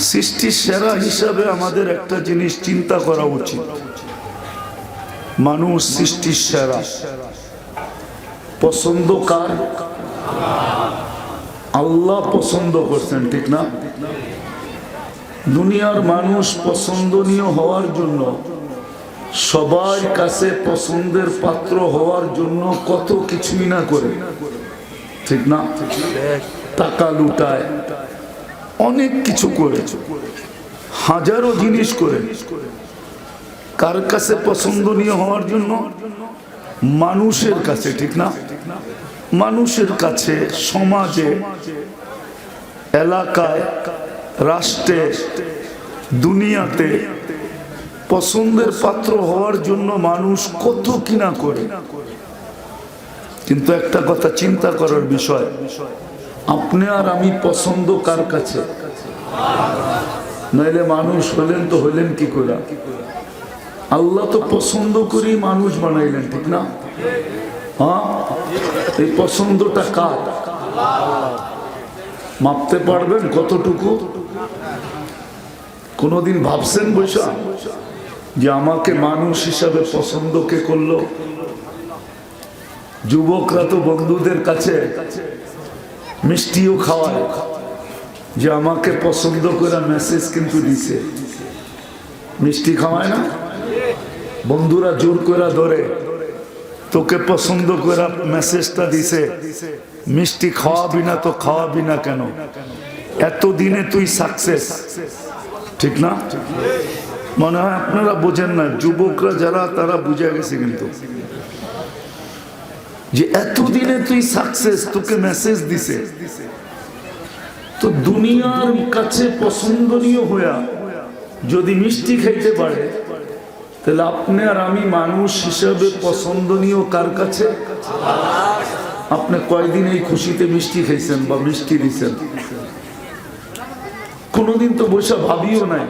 সৃষ্টির সেরা হিসাবে আমাদের একটা জিনিস চিন্তা করা উচিত, মানুষ সৃষ্টির সেরা। পছন্দ কার? আল্লাহ পছন্দ করছেন, ঠিক না? দুনিয়ার মানুষ পছন্দনীয় হওয়ার জন্য, সবার কাছে পছন্দের পাত্র হওয়ার জন্য কত কিছুই না করে, ঠিক না? টাকা লুটায়, অনেক কিছু করে, হাজারো জিনিস করে। কার কাছে পছন্দনীয় হওয়ার জন্য? মানুষের কাছে, ঠিক না? মানুষের কাছে, সমাজে, এলাকায়, রাষ্ট্রে, দুনিয়াতে পছন্দের পাত্র হওয়ার জন্য মানুষ কত কিনা করে। কিন্তু একটা কথা চিন্তা করার বিষয়, আপনি আর আমি পছন্দ কার কাছে? নইলে মানুষ হলেন তো হইলেন কি করে? আল্লাহ তো পছন্দ করি মানুষ বানাইলেন, ঠিক না? হ্যাঁ, এই পছন্দটা কার? মাপতে পারবেন কতটুকু? কোনদিন ভাবছেন বৈশা যে আমাকে মানুষ হিসাবে পছন্দ কে করলো? যুবকরা তো বন্ধুদের কাছে মিষ্টিও খাওয়ায় যে আমাকে পছন্দ করে মেসেজ কিন্তু দিছে। মিষ্টি খাওয়ায় না? বন্ধুরা জোর করে ধরে, তোকে পছন্দ করে মেসেজটা দিছে, মিষ্টি খাওয়াবি না তো খাওয়াবি না কেন? এতদিনে তুই সাকসেস, ঠিক না? মনে হয় আপনারা বোঝেন না, যুবকরা যারা তারা বুঝে গেছে কিন্তু, যে এতদিনে তুই সাকসেস, তোকে মেসেজ দিছে। তো দুনিয়ার কাছে পছন্দনীয় হইয়া যদি মিষ্টি খাইতে পারে, তাহলে আপনি আর আমি মানুষ হিসাবে পছন্দনীয় কার কাছে? আপনি কয়দিন এই খুশিতে মিষ্টি খাইছেন বা মিষ্টি দিচ্ছেন? কোনদিন তো বসে ভাবিও নাই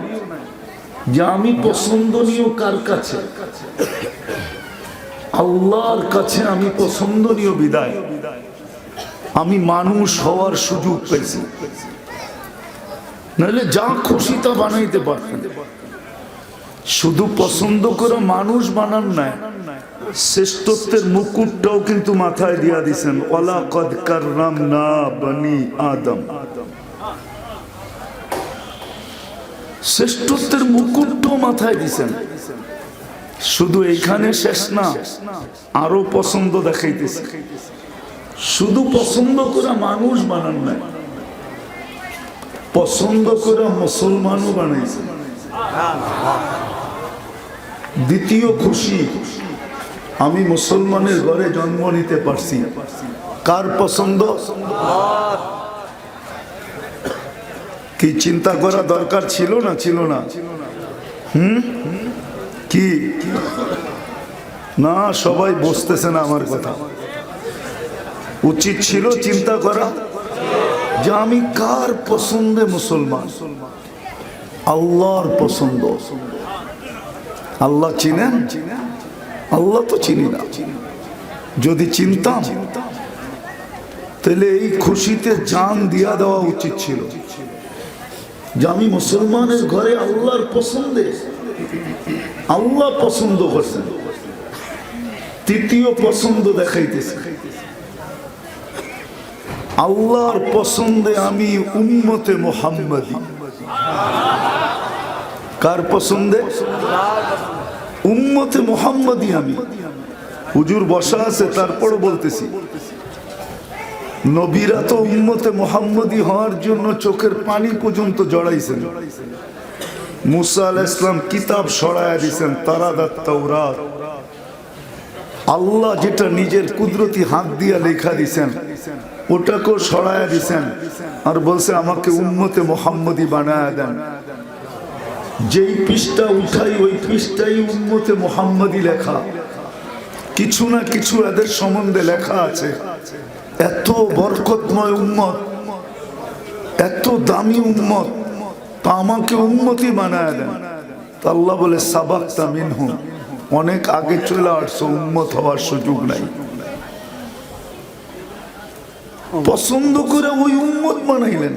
যে আমি পছন্দনীয় কার কাছে? আল্লাহর কাছে আমি পছন্দনীয় বিদায় আমি মানুষ হওয়ার সুযোগ পেয়েছি। নাহলে যা খুশি তা বানাইতে পারতেন। শুধু পছন্দ করে মানুষ বানান নাই, শ্রেষ্ঠত্বের মুকুটটাও কিন্তু মাথায় দিয়া দিছেন। ওয়ালাকাদ কাররামনা বনি আদম, শ্রেষ্ঠত্বের মুকুটটাও মাথায় দিছেন। শুধু এইখানে শেষ না, আরো পছন্দ দেখাইতেছে। শুধু পছন্দ করে মানুষ বানান নাই, পছন্দ করে মুসলমানও বানাইছে। দ্বিতীয় খুশি, আমি মুসলমানের ঘরে জন্ম নিতে পারছি। কার পছন্দ? কি চিন্তা করা দরকার ছিল না? ছিল না? কি না, সবাই বুঝতেছে না আমার কথা। উচিত ছিল চিন্তা করা যে আমি কার পছন্দে মুসলমান? আল্লাহর পছন্দ। আল্লাহ চিনেন? আল্লাহ তো চিনি না। যদি চিনতাম তাহলে এই খুশিতে জান দিয়া দেওয়া উচিত ছিল যে আমি মুসলমানের ঘরে আল্লাহর পছন্দে, আল্লাহ পছন্দ করছেন। তৃতীয় পছন্দ দেখাইতেছে, আল্লাহর পছন্দে আমি উম্মতে মুহাম্মাদি। কার পছন্দে? উম্মতে মুহাম্মাদি আমি। হুজুর বসা আছে, তারপরও বলতেছি, নবীরা তো উম্মতে মুহাম্মাদি হওয়ার জন্য চোখের পানি পর্যন্ত জড়াইছেন। মুসা আলাইহিস সালাম কিতাব সরায়া দিয়েছেন, তারাদাত তাওরাত। আল্লাহ যেটা নিজের কুদরতি হাত দিয়া লেখা দিয়েছেন ওটাকেও সরায়া দিয়েছেন, আর বলছে আমাকে উম্মতে মুহাম্মাদি বানায়া দেন। যেই পৃষ্ঠা উঠাই ওই পৃষ্ঠাই উম্মতে মুহাম্মাদি লেখা। কিছু না কিছু এদের সম্বন্ধে লেখা আছে। এত বরকতময় উম্মত, এত দামি উম্মত, তা আমাকে উম্মতি বানায় দেন। তা আল্লাহ বলে সাবাক্তা মিনহুম, অনেক আগে চলে আসছো, উম্মত হওয়ার সুযোগ নাই। পছন্দ করে ওই উম্মত বানাইলেন।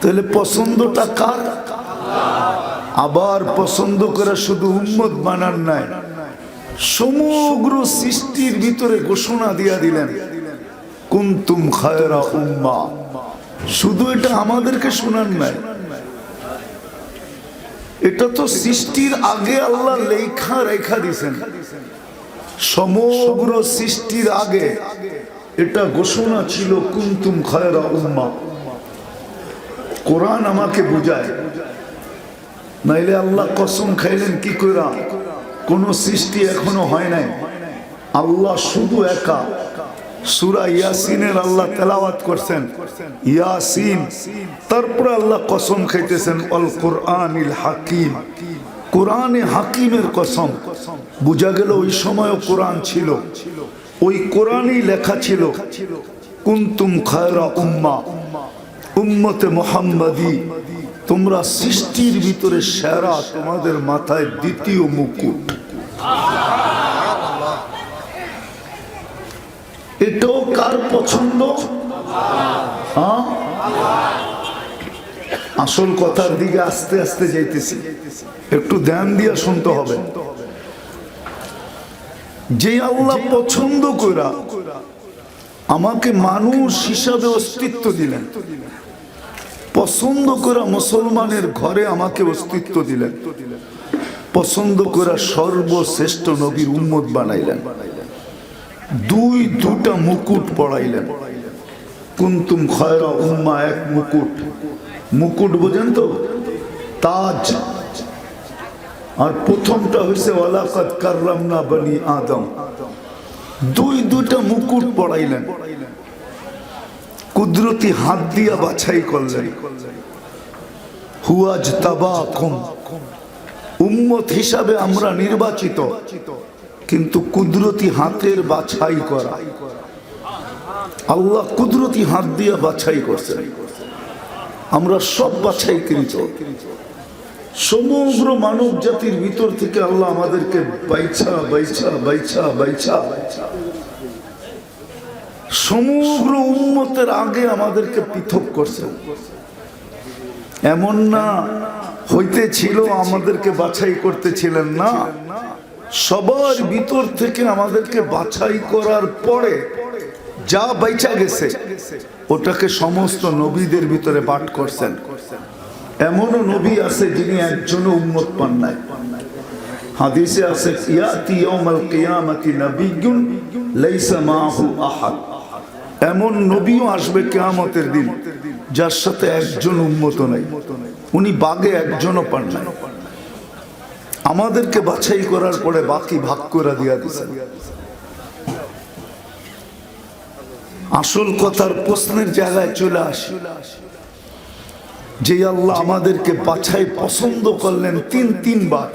তাহলে পছন্দটা কার? আবার পছন্দ করা শুধু উম্মত বানান নাই, সমগ্র সৃষ্টির ভিতরে ঘোষণা দিয়া দিলেন কুনতুম খায়রা উম্মাহ। শুধু এটা আমাদেরকে শোনান নাই, এটা তো সৃষ্টির আগে আল্লাহ লেখা রেখা দিয়েছেন। সমগ্র সৃষ্টির আগে এটা ঘোষণা ছিল কুনতুম খায়রা উম্মাহ। কোরআন আমাকে বুঝায়, নাইলে আল্লাহ কসম খাইলেন কি কইরা? কোন সৃষ্টি এখনো হয় নাই, আল্লাহ শুধু একা। সূরা ইয়াসিনের আল্লাহ তেলাওয়াত করছেন ইয়াসিন, তারপরে আল্লাহ কসম খাইতেছেন আল কোরআনিল হাকিম, কোরআনে হাকিমের কসম। বুঝা গেল ওই সময়ও কোরআন ছিল, ওই কোরআনই লেখা ছিল কুনতুম খায়রা উম্মাহ, উম্মতে মুহাম্মাদি, তোমরা সৃষ্টির ভিতরে সেরা, তোমাদের মাথায় দ্বিতীয় মুকুট। এটাও কার পছন্দ? আসল কথার দিকে আস্তে আস্তে যাইতেছি, একটু ধ্যান দিয়ে শুনতে হবে। যে আল্লাহ পছন্দ করা আমাকে মানুষ হিসাবে অস্তিত্ব দিলেন, পছন্দ করা মুসলমানের ঘরে আমাকে অস্তিত্ব দিলেন, পছন্দ করা সর্বশ্রেষ্ঠ নবীর উম্মত বানাইলেন, দুটা মুকুট পড়াইলেন। কুনতুম খায়রা উম্মাহ, এক মুকুট, মুকুট বোঝেন তো, তাজ। আর প্রথমটা হইছে ওয়ালাকাদ কাররামনা বনি আদম, দুটা মুকুট পড়াইলেন, কুদরতি হাত দিয়া বাছাই করলেন। হুয়াজ তাবাকুম, উম্মত হিসাবে আমরা নির্বাচিত, কিন্তু কুদরতি হাতের বাছাই করা। আল্লাহ কুদরতি হাত দিয়া বাছাই করছেন, আমরা সব বাছাইকৃত। সমগ্র মানব জাতির ভিতর থেকে আল্লাহ আমাদেরকে বাইছা বাইছা বাইছা বাইছা সমগ্র উম্মতের আগে আমাদেরকে পৃথক করছেন। এমন না হইতে ছিল আমাদেরকে বাছাই করতেছিলেন না, সবার ভিতর থেকে আমাদেরকে বাছাই করার পরে যা বাইচা গেছে ওটাকে সমস্ত নবীদের ভিতরে বাট করছেন। এমনও নবী আছে যিনি একজনও উম্মত পান নাই। হাদিসে আছে ইয়াতি ইয়াউমাল কিয়ামতি নাবিয়্যুন লাইসা মাআহু আহাদ, এমন নবীও আসবে কিয়ামতের দিন যার সাথে একজন উম্মত নাই, উনি বাগে একজনও পান নাই। আমাদেরকে বাছাই করার পরে বাকি ভাগ করে দিয়া দিয়েছেন। আসল কথার প্রশ্নের জায়গায় চলে আসে, যে আল্লাহ আমাদেরকে বাছাই পছন্দ করলেন তিনবার,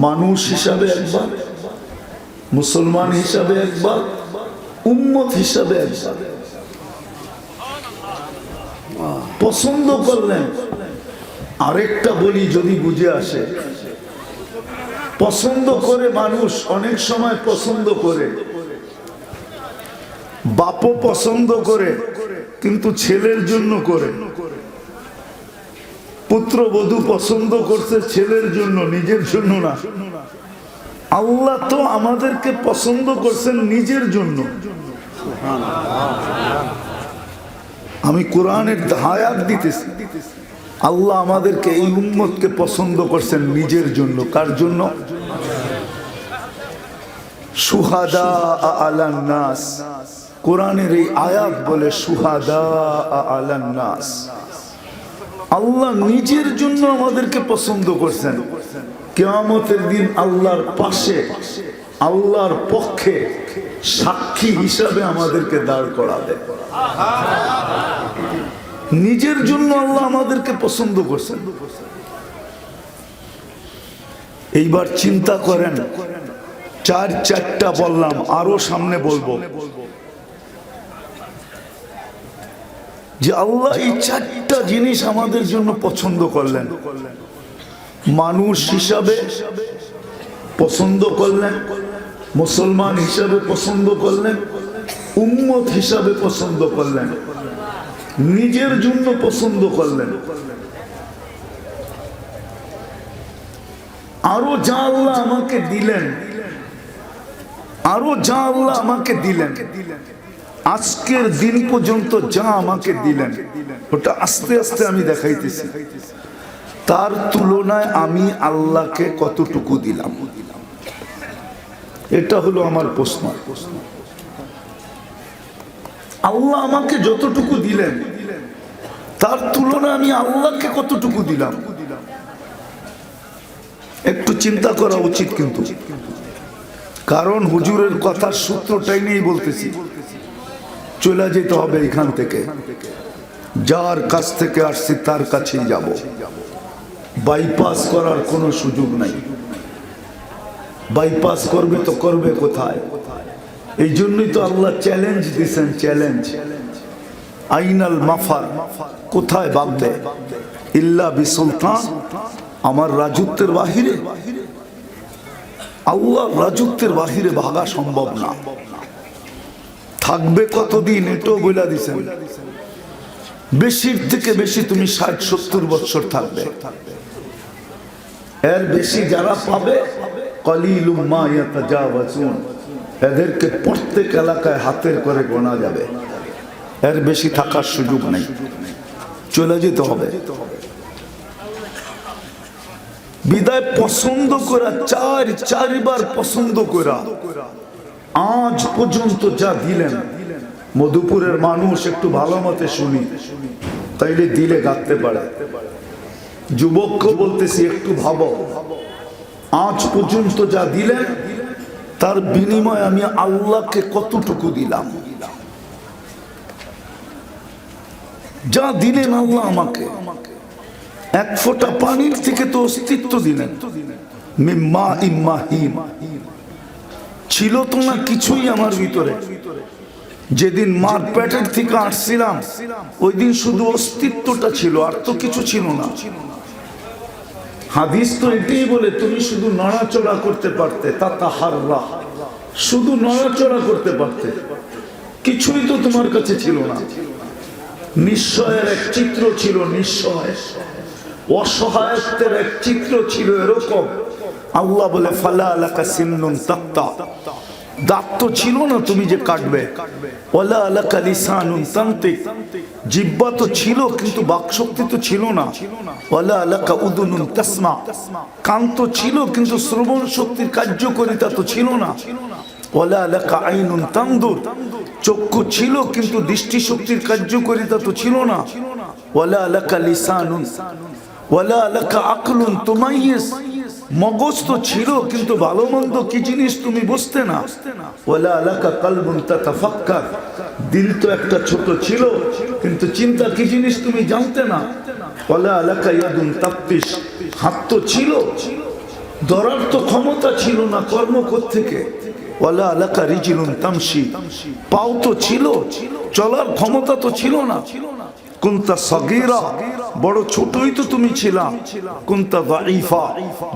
মানুষ হিসাবে একবার, মুসলমান হিসাবে একবার, উম্মত হিসাবে একবার পছন্দ করলেন। আরেকটা বলি যদি বুঝে আসে, পছন্দ করে মানুষ অনেক সময় পছন্দ করে, বাপও পছন্দ করে কিন্তু ছেলের জন্য করে, পুত্রবধূ পছন্দ করছে ছেলের জন্য, নিজের জন্য না। আল্লাহ তো আমাদেরকে পছন্দ করছেন নিজের জন্য। আমি কোরআনের আয়াত দিতেছি, আল্লাহ আমাদেরকে এই উম্মতকে পছন্দ করছেন নিজের জন্য। কার জন্য? শুহাদা আলান নাস, কোরআনের এই আয়াত বলে শুহাদা আলান নাস। আল্লাহ নিজের জন্য আমাদেরকে পছন্দ করছেন। কিয়ামতের দিন আল্লাহর পাশে, আল্লাহর পক্ষে সাক্ষী হিসাবে আমাদেরকে দাঁড় করাবে। নিজের জন্য আল্লাহ আমাদেরকে পছন্দ করছেন। এইবার চিন্তা করেন, চারটা বললাম, আরো সামনে বলবো, যে আল্লাহ এই চারটা জিনিস আমাদের জন্য পছন্দ করলেন। মানুষ হিসাবে পছন্দ করলেন, মুসলমান হিসাবে পছন্দ করলেন, উম্মত হিসাবে পছন্দ করলেন। নিজের জন্য পছন্দ করলেন। আরো যা আল্লাহ আমাকে দিলেন, আরো যা আল্লাহ আমাকে দিলেন, আজকের দিন পর্যন্ত যা আমাকে দিলেন ওটা আস্তে আস্তে আমি দেখাইতেছি, তার তুলনায় আমি আল্লাহকে কতটুকু দিলাম, এটা হলো আমার প্রশ্ন। আল্লাহ আমাকে যতটুকু দিলেন তার তুলনায় আমি আল্লাহকে কতটুকু দিলাম, একটু চিন্তা করা উচিত। কিন্তু কারণ হুজুরের কথার সূত্রটাই নেই বলতেছি, চলে যেতে হবে এখান থেকে, যার কাছ থেকে আসছি তার কাছেই যাব, বাইপাস করার কোনো সুযোগ নাই। বাইপাস করবে তো করবে কোথায়? এই জন্যই তো আল্লাহ চ্যালেঞ্জ দিয়েছেন, চ্যালেঞ্জ, আইনাল মাফার, কোথায় ভাববে? ইল্লা বিসুলতান, আমার রাজত্বের বাহিরে, আল্লাহর রাজত্বের বাহিরে ভাগা সম্ভব না। থাকবে কতদিন এটাও বলে দিছেন, বেশির থেকে বেশি তুমি 60-70 বছর থাকবে, এর বেশি যারা পাবে কলিলুম মা ইয়াতাজাওয়াজুন, এদেরকে প্রত্যেক এলাকায় হাতের করে গোনা যাবে, এর বেশি থাকার সুযোগ নেই, চলে যেতে হবে। বিদায় পছন্দ করা, চারবার পছন্দ করা, আজ পর্যন্ত যা দিলেন। মধুপুরের মানুষ একটু ভালো মতে শুনি, তাইলে দিলে গাঁথতে পারে। যুবককে বলতেছি একটু ভাবো, আজ পর্যন্ত যা দিলেন তার বিনিময়ে আমি আল্লাহকে কতটুকু দিলাম? যা দিলেন আল্লাহ আমাকে, এক ফোঁটা পানির থেকে তো অস্তিত্ব দিলেন। মিম্মা ইম্মাহিম, ছিল তো না কিছুই আমার ভিতরে। যেদিন মার পেটের থেকে আসছিলাম ওই দিন শুধু অস্তিত্বটা ছিল, আর তো কিছু ছিল না। হাদিস তো এটাই বলে, তুমি শুধু নড়াচড়া করতে পারতে, তাতাহাররা, শুধু নড়াচড়া করতে পারতে, কিছুই তো তোমার কাছে ছিল না। নিশ্চয়ের এক চিত্র ছিল, নিশ্চয় অসহায়ত্বের এক চিত্র ছিল এরকম। আল্লাহ বলে ফালা আলাকা সিন্নুন তাক্তা, দাঁত তো ছিল না তুমি যে কাটবে। ওয়ালা আলাকা লিসানুন তান্তিক, জিহ্বা তো ছিল কিন্তু বাকশক্তি তো ছিল না। ওয়ালা আলাকা উদুনুন তাসমা, কান তো ছিল কিন্তু শ্রবণ শক্তির কার্যকারিতা তো ছিল না। ওয়ালা আলাকা আইনুন তানদুর, চক্ষু ছিল কিন্তু দৃষ্টি শক্তির কার্যকারিতা তো ছিল না। ওয়ালা আলাকা লিসানুন ওয়ালা আলাকা আকলুন তুমাইয়িজ, মগজ তো ছিল কিন্তু ভালো মন্দ কি জিনিস তুমি বুঝতে না। ওয়ালা আলাকা কলবুন তাতাফাক্কার, দিল তো একটা ছোট ছিল কিন্তু চিন্তা কি জিনিস তুমি জানতে না। ওয়ালা আলাকা ইয়াদুন তাফতিশ, হাত তো ছিল, ধরার তো ক্ষমতা ছিল না, কর্ম কোত্থেকে। ওয়ালা আলাকা রিজলুন তামশি, পাও তো ছিল, চলার ক্ষমতা তো ছিল না। কুনতা সগীরা, বড় ছোটই তো তুমি ছিলা। কুনতা যায়ীফা,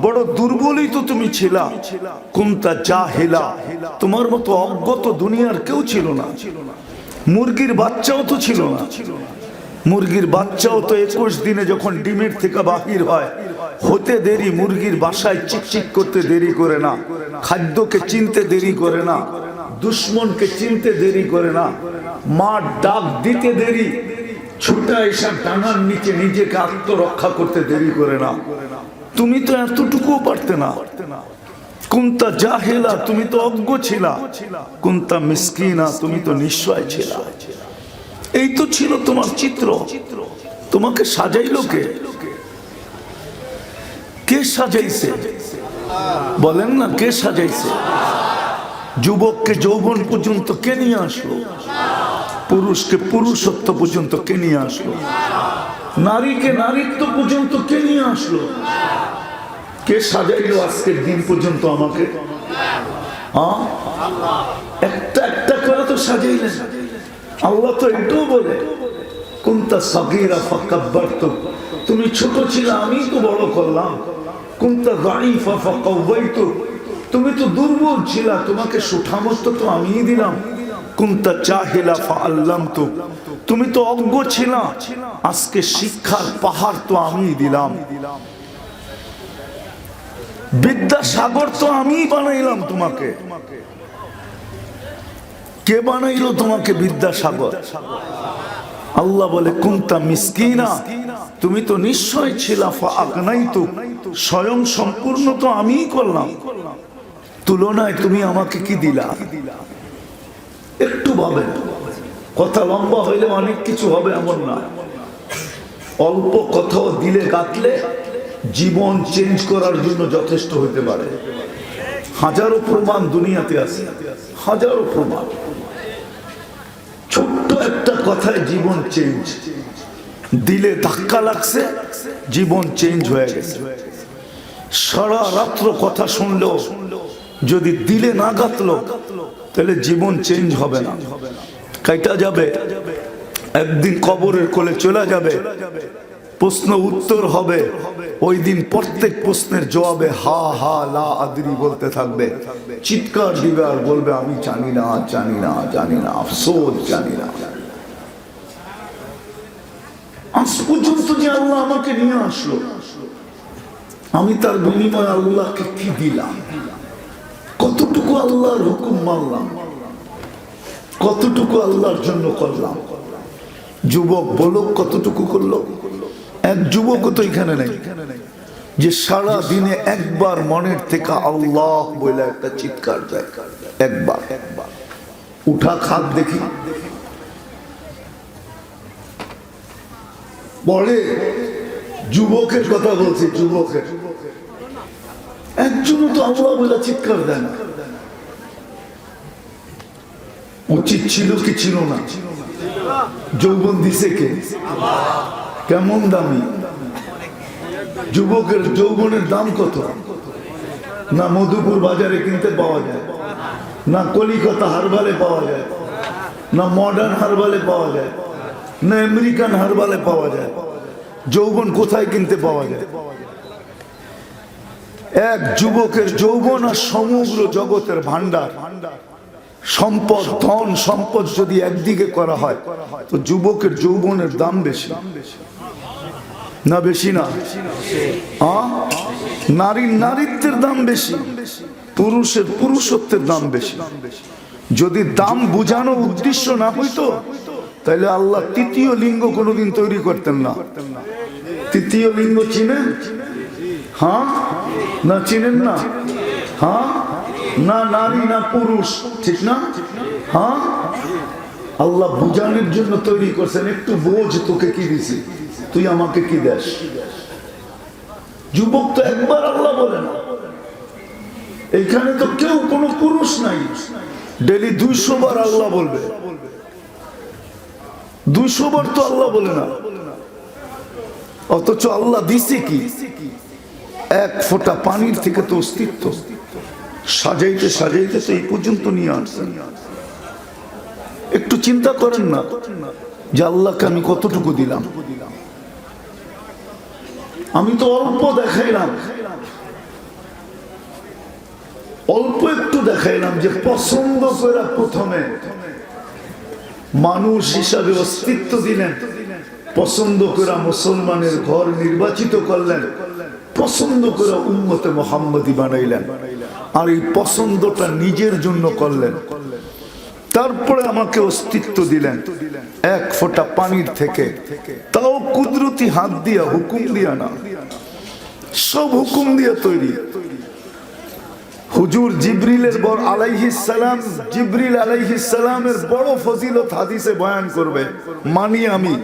বড় দুর্বলই তো তুমি ছিলা। কুনতা জাহিলা, তোমার মতো অজ্ঞ তো দুনিয়ার কেউ ছিল না। মুরগির বাচ্চাও তো ছিল না। মুরগির বাচ্চাও তো 21 দিনে যখন ডিমের থেকে বাহির হয় হতে দেরি, মুরগির বাসায় চিকচিক করতে দেরি করে না, খাদ্যকে চিনতে দেরি করে না, দুশ্মনকে চিনতে দেরি করে না, মা ডাক দিতে দেরি, ছুটা এসব ডানার নিচে নিজেকে আত্মরক্ষা করতে দেরি করে না। তুমি তো এতটুকুও পারতে না। কুনতা জাহিলা, তুমি তো অজ্ঞ ছিলা। কুনতা মিসকিনা, তুমি তো নিঃস্বয় ছিলা। এই তো ছিল তোমার চিত্র। তোমাকে সাজাইলো কে? কে সাজাইছে বলেন না, কে সাজাইছে? যুবককে যৌবন পর্যন্ত কে নিয়ে আসলো? পুরুষকে পুরুষত্ব পর্যন্ত কে নিয়ে আসলো? নারীকে নারীত্ব পর্যন্ত কে নিয়ে আসলো? কে সাজাইলো আজকের দিন পর্যন্ত আমাকে? একটা একটা করে তো সাজাইলেন। আল্লাহ তো এটাও বলে কুনতা সাগীরা ফাকাব্বারতু, তুমি ছোট ছিলে আমি তো বড় করলাম। কুনতা যায়ীফা ফাকাওয়াইতু, তুমি তো দুর্বল ছিলা তোমাকে সুঠামত্ব তো আমিই দিলাম। কুনতা জাহিলা ফাআল্লামতু, তুমি তো অজ্ঞ ছিলা, আজকে শিক্ষার পাহাড় তো আমি দিলাম, বিদ্যাসাগর তো আমি বানাইলাম তোমাকে। কে বানাইলো তোমাকে বিদ্যাসাগর? আল্লাহ বলে কুনতা মিসকিনা, তুমি তো নিশ্চয় ছিলা ফাআগনাইতু, স্বয়ং সম্পূর্ণ তো আমিই করলাম, তুলনায় তুমি আমাকে কি দিলা? একটু ভাবেন, কথা লম্বা হইলে অনেক কিছু হবে এমন না, অল্প কথাও দিলে গাঁথলে জীবন চেঞ্জ করার জন্য যথেষ্ট হতে পারে। হাজারো প্রমাণ দুনিয়াতে আছে, হাজারো প্রমাণ। ছোট্ট একটা কথায় জীবন চেঞ্জ, দিলে ধাক্কা লাগছে, জীবন চেঞ্জ হয়ে গেছে। সারা রাত্র কথা শুনলেও যদি দিলে না গাঁথলো তাহলে জীবন চেঞ্জ হবে না, কাইটা যাবে, একদিন কবরের কোলে চলে যাবে, প্রশ্ন উত্তর হবে, ওই দিন প্রত্যেক প্রশ্নের জবাবে হা হা লা আদরি বলতে থাকবে, চিৎকার দিবে আর বলবে আমি জানি না, জানি না, জানি না, আফসোস, জানি না। আজ পর্যন্ত যে আল্লাহ আমাকে নিয়ে আসলো, আমি তার বিনিময়ে আল্লাহকে কি দিলাম? কতটুকু আল্লাহর হুকুম মানলাম, কতটুকু আল্লাহর জন্য করলাম? যুবক বলো কতটুকু করলো? এক যুবক তো এখানে নেই যে সারা দিনে একবার মনের থেকে আল্লাহ বলে একটা চিৎকার দেয়, একবার। উঠা খাত দেখি, বলে যুবকের কথা বলছি, যুবকের একজনও তো আল্লাহ বলে চিৎকার দেয় না। উচিত ছিল কি ছিল না? যৌবন দিছে কে? কেমন দামি? যুবকের যৌবনের দাম কত? না মধুপুর বাজারে কিনতে পাওয়া যায়, না কলিকাতা হারবালে পাওয়া যায়, না মডার্ন হারবালে পাওয়া যায়, না আমেরিকান হারবালে পাওয়া যায়। যৌবন কোথায় কিনতে পাওয়া যায়? এক যুবকের যৌবন আর সমগ্র জগতের ভান্ডার, সম্পদ, ধন সম্পদ যদি একদিকে করা হয় তো যুবকের যৌবনের দাম বেশি না? বেশি না? নারীর নারীত্বের দাম বেশি, পুরুষের পুরুষত্বের দাম বেশি। যদি দাম বুঝানো উদ্দেশ্য না হইতো তাহলে আল্লাহ তৃতীয় লিঙ্গ কোনোদিন তৈরি করতেন না। তৃতীয় লিঙ্গ চিনেন? হ্যাঁ না চিনেন না? হ্যাঁ, না নারী না পুরুষ, ঠিক না? হ্যাঁ, আল্লাহ বুঝানোর জন্য তৈরি করছেন, একটু বোঝ, তোকে কি দিছি, তুই আমাকে কি দেশ। যুবক তো একবার আল্লাহ বলে না, এখানে তো কেউ কোনো পুরুষ নাই, ডেলি 200 বার আল্লাহ বলবে। 200 বার তো আল্লাহ বলে না, অথচ আল্লাহ দিছে কি? এক ফোঁটা পানির থেকে তো অস্তিত্ব, সাজাইতে সাজাইতে তো এই পর্যন্ত নিয়ে আসছেন। একটু চিন্তা করেন না যে আল্লাহকে আমি কতটুকু দিলাম। আমি তো অল্প দেখাইলাম, অল্প একটু দেখাইলাম যে পছন্দ করে প্রথমে মানুষ হিসাবে অস্তিত্ব দিলেন, পছন্দ করে মুসলমানের ঘর নির্বাচিত করলেন, পছন্দ করে উম্মতে মুহাম্মদী বানাইলেন, আর এই পছন্দটা নিজের জন্য করলেন। তারপরে আমাকে অস্তিত্ব দিলেন এক ফোঁটা পানির থেকে, তাও কুদরতি হাত দিয়া, হুকুম দিয়া না, সব হুকুম দিয়া তৈরি। হুজুর জিবরিলের বর আলাইহিস সালাম, জিবরিল আলাইহিস সালামের বড় ফজিলত হাদিসে বয়ান করবে, মানি আমি,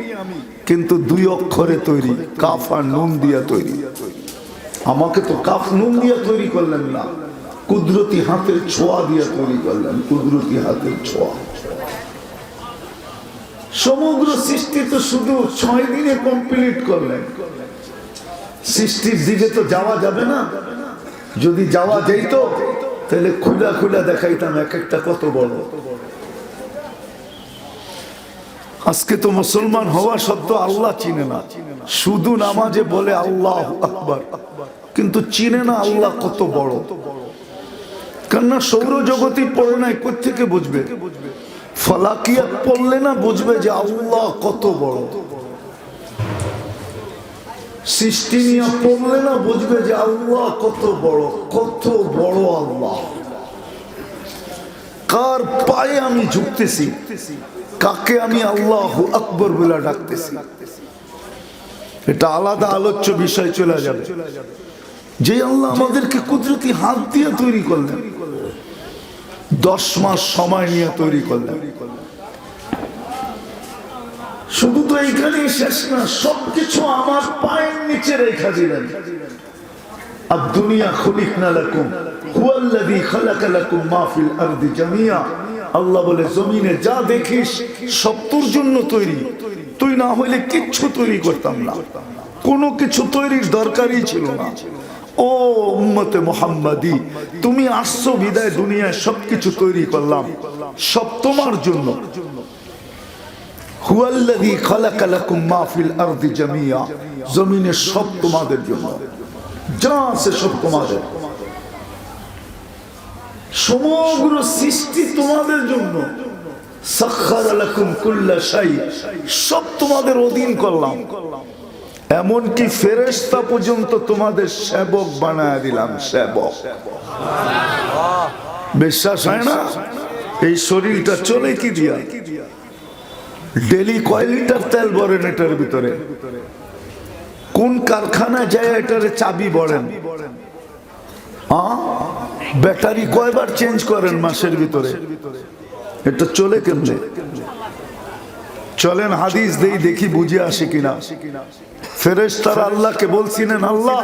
কিন্তু 2 অক্ষরে তৈরি, কাফ আর নুন দিয়া তৈরি। আমাকে তো কাফ নুন দিয়া তৈরি করলেন না, কুদরতি হাতের ছোঁয়া দিয়া তৈরি করলেন, কুদরতি হাতের ছোঁয়া। সমগ্র সৃষ্টি তো শুধু 6 দিনে কমপ্লিট করলেন। সৃষ্টির দিকে তো যাওয়া যাবে না, যদি যাওয়া যেত তাহলে খুলা খুলা দেখাইতাম এক একটা কত বড়। আজকে তো মুসলমান হওয়া সত্ত্বেও আল্লাহ চিনে না, শুধু নামাজে বলে আল্লাহু আকবার, কিন্তু চিনে না আল্লাহ কত বড়। কেননা সৌরজগতই পড়ে নাই, কোত্থেকে বুঝবে? ফালাকিয়াত পড়লে না বুঝবে যে আল্লাহ কত বড়। সৃষ্টি নিয়ে পড়লে না বুঝবে যে আল্লাহ কত বড়, কত বড় আল্লাহ। কার পায়ে আমি ঝুঁকতেছি, কাকে আমি আল্লাহু আকবার বলে ডাকতেছি, এটা আলাদা আলোচ্য বিষয় চলে যাবে। যে আল্লাহ আমাদেরকে কুদরতি হাত দিয়ে তৈরি করলেন, 10 মাস সময় নিয়ে তৈরি করলেন। শুধু তো এইখানেই শেষ না, সবকিছু আমার পায়ের নিচে রেখা দিলেন। আদ-দুনিয়া খুলিকনা লাকুম হুয়াল্লাযী খালাকা লাকুম মা ফিল আরদি জামিয়া। আল্লাহ বলে জমিনে যা দেখিস সব তোর জন্য তৈরি, তুই না হইলে কিচ্ছু তৈরি করতাম না, কোনো কিছু তৈরির দরকারই ছিল না। ও উম্মতে মুহাম্মাদি, তুমি আসছো বিদায় দুনিয়ায় সবকিছু তৈরি করলাম, সব তোমার জন্য। হুয়াল্লাযী খালাকা লাকুম মা ফিল আরদি জামিয়া, জমিনে সব তোমাদের জন্য, যা আছে সব তোমাদের। সমগ্র সৃষ্টি তোমাদের জন্য। সাখখারা লাকুম কুল্লা শাই, সব তোমাদের অধীন করলাম। এমনকি ফেরেশতা পর্যন্ত তোমাদের সেবক বানায় দিলাম, সেবক। বিশ্বাস হয় না? এই শরীরটা চলে কি দিয়া? ডেলি কয় লিটার তেল ভরেন এটার ভিতরে? কোন কারখানায় যায় এটার চাবি ভরেন? ব্যাটারি কয়বার চেঞ্জ করেন মাসের ভিতরে? এটা চলে কেমনে? চলেন হাদিস দেই, দেখি বুঝে আসে কিনা। ফেরেশতারা আল্লাহকে বলছিলেন, আল্লাহ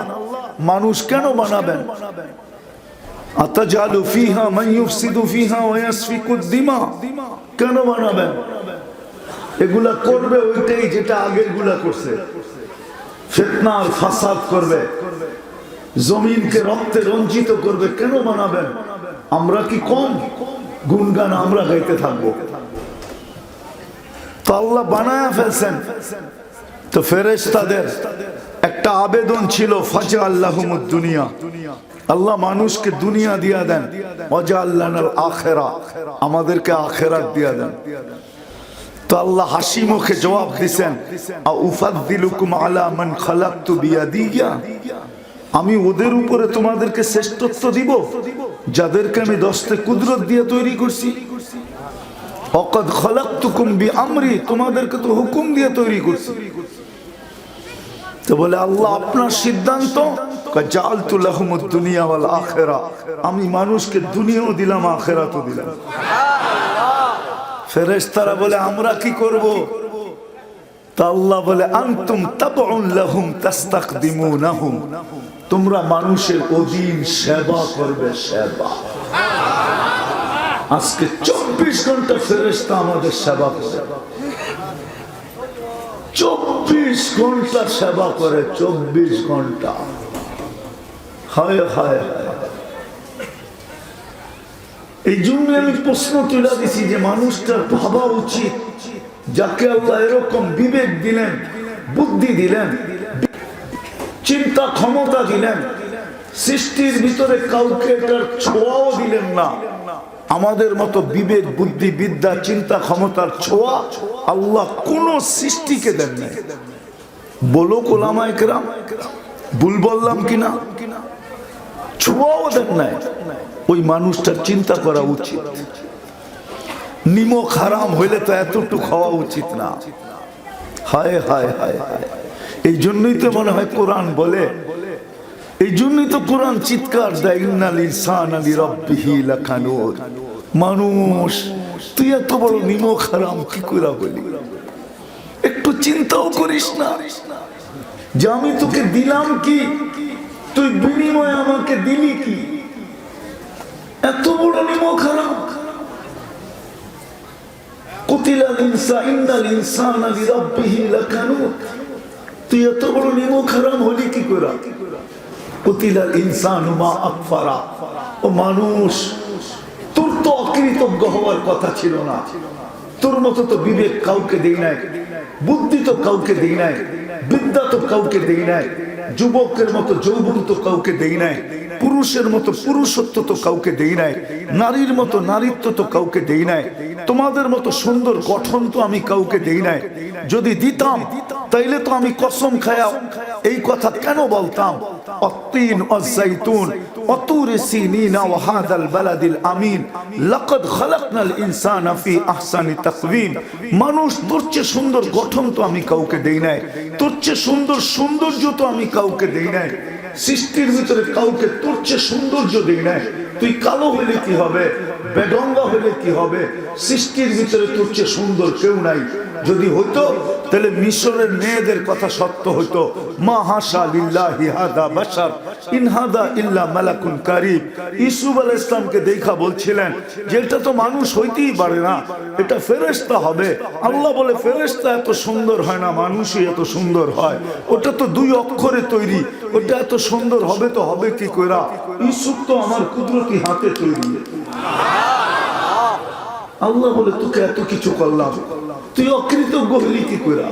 মানুষ কেন বানাবেন? আতাজালু ফিহা মান ইউফসিদু ফিহা ওয়া ইয়াসফিকুদ দিমা, কেন বানাবেন? এগুলা করবে ওইটাই যেটা আগের গুলা করছে, ফিতনা আর ফাসাদ করবে, জমিনকে রক্তে রঞ্জিত করবে। কেন বানাবেন? আমরা কি কম? গুনগান আমরা গাইতে থাকবো? তো আল্লাহ বানায়া ফেলছেন। তো ফেরেশতাদের একটা আবেদন ছিল, ফাজআল লাহুমুদ দুনিয়া, আল্লাহ মানুষকে দুনিয়া দিয়া দেন, ওয়াজআল লানাল আখিরা, আমাদেরকে আখিরাত দিয়া দেন। তো আল্লাহ হাসি মুখে জবাব দিবেন, আউফাদ্দিলুকুম আলা মান খালাকতু বিয়াদিয়া, আমি ওদের উপরে তোমাদেরকে শ্রেষ্ঠত্ব দিব যাদেরকে আমি দস্তে কুদরত দিয়ে তৈরি করছি। ওয়াকাদ খালাকতুকুম বিআমরি, তোমাদেরকে তো হুকুম দিয়ে তৈরি করছি। তো বলে আল্লাহ আপনার সিদ্ধান্ত, জাআলতু লাহুমুদ দুনিয়া ওয়াল আখিরা, আমি মানুষকে দুনিয়াও দিলাম আখিরাতও দিলাম। ফেরেশতারা বলে আমরা কি করব? তা আল্লাহ বলে আনতুম তাবউন লাহুম তাস্তাকদিমুনাহুম, তোমরা মানুষের অধীন সেবা করবে, সেবা। আজকে 24 ঘন্টা ফেরেশতা আমাদের সেবা করে, 24 ঘন্টা সেবা করে, 24 ঘন্টা। হায় হায় হায়। এই জন্য আমি প্রশ্ন তুলে দিছি যে মানুষটার ভাবা উচিত, যাকে আল্লাহ এরকম বিবেক দিলেন, বুদ্ধি দিলেন, চিন্তা ক্ষমতা দিলেন, সৃষ্টির ভিতরে কাউকে এটার ছোঁয়াও দিলেন না। আমাদের মতো বিবেক, বুদ্ধি, বিদ্যা, চিন্তা ক্ষমতার ছোঁয়া আল্লাহ কোন সৃষ্টিকে দেন নাই। বলো ওলামায়ে কেরাম, ভুল বললাম কিনা? ছোঁয়াও দেন নাই। ওই মানুষটার চিন্তা করা উচিত, নিমক হারাম হইলে তো এতটুকু খাওয়া উচিত না। হায় হায় হায় হায়। এই জন্যই তো মনে হয় কোরআন বলে, এই জন্যই তো কোরআন চিৎকার দেয়, ইন্নাল ইনসানা লিরাব্বিহি লাকানুদ। মানুষ তুই এত বড় নিমক হারাম কি করে বলি? একটু চিন্তাও করিস না যে আমি তোকে দিলাম কি, তুই বিনিময়ে আমাকে দিলি কি? এত বড় নিমক হারাম। কুতিলাল ইনসান ইন্নাল ইনসানা লিরাব্বিহি লাকানুদ, তুই এত বড় নিমক হারাম হলি কি করে? কুতিলাল ইনসানু মা আকফারা, ও মানুষ তোর তো অকৃতজ্ঞ হওয়ার কথা ছিল না। তোর মতো তো বিবেক কাউকে দেই নাই, বুদ্ধি তো কাউকে দেই নাই, বিদ্যা তো কাউকে দেই নাই, যুবকের মতো যৌবন তো কাউকে দেই নাই, পুরুষের মতো পুরুষত্ব তো কাউকে দেই নাই, নারীর মতো নারীত্ব তো কাউকে দেই নাই। তোমাদের মতো সুন্দর গঠন তো আমি কাউকে দেই নাই, যদি দিতাম তাইলে তো আমি কসম খায়া এই কথা কেন বলতাম, অত্তিন ওয়াজ্জাইতুন ওয়াতুর সিনিনা ওয়া হাদাল বালাদিল আমিন লাকাদ খালাকনাল ইনসানা ফি আহসানি তাকওয়িম। মানুষ তোর চেয়ে সুন্দর গঠন তো আমি কাউকে দেই নাই, তোর চেয়ে সুন্দর সৌন্দর্য তো আমি কাউকে দেই নাই, সৃষ্টির ভিতরে কাউকে তোর চেয়ে সৌন্দর্য দেই নাই। তুই কালো হলে কি হবে, বেডঙ্গা হলে কি হবে, সৃষ্টির ভিতরে তোর চেয়ে সুন্দর কেউ নাই। যদি হইতো তাহলে মিশরের মেয়েদের কথা সত্য হইতো, মা হাসা লিল্লাহি হাদা বাশার ইন হাদা ইল্লা মালাকুন কারীম। ইউসুফ আলাইহিস সালামকে দেখা বলছিলেন যে এটা তো মানুষ হইতেই পারে না, এটা ফেরেশতা হবে। আল্লাহ বলে ফেরেশতা এত সুন্দর হয় না, মানুষই এত সুন্দর হয়। ওটা তো 2 অক্ষরে তৈরি, ওটা এত সুন্দর হবে তো হবে কি কইরা? ইউসুফ তো আমার কুদরতি হাতে তৈরি। আল্লাহ বলে তোকে এত কিছু করলাম, তুই অকৃতজ্ঞ হলি কি কইরা?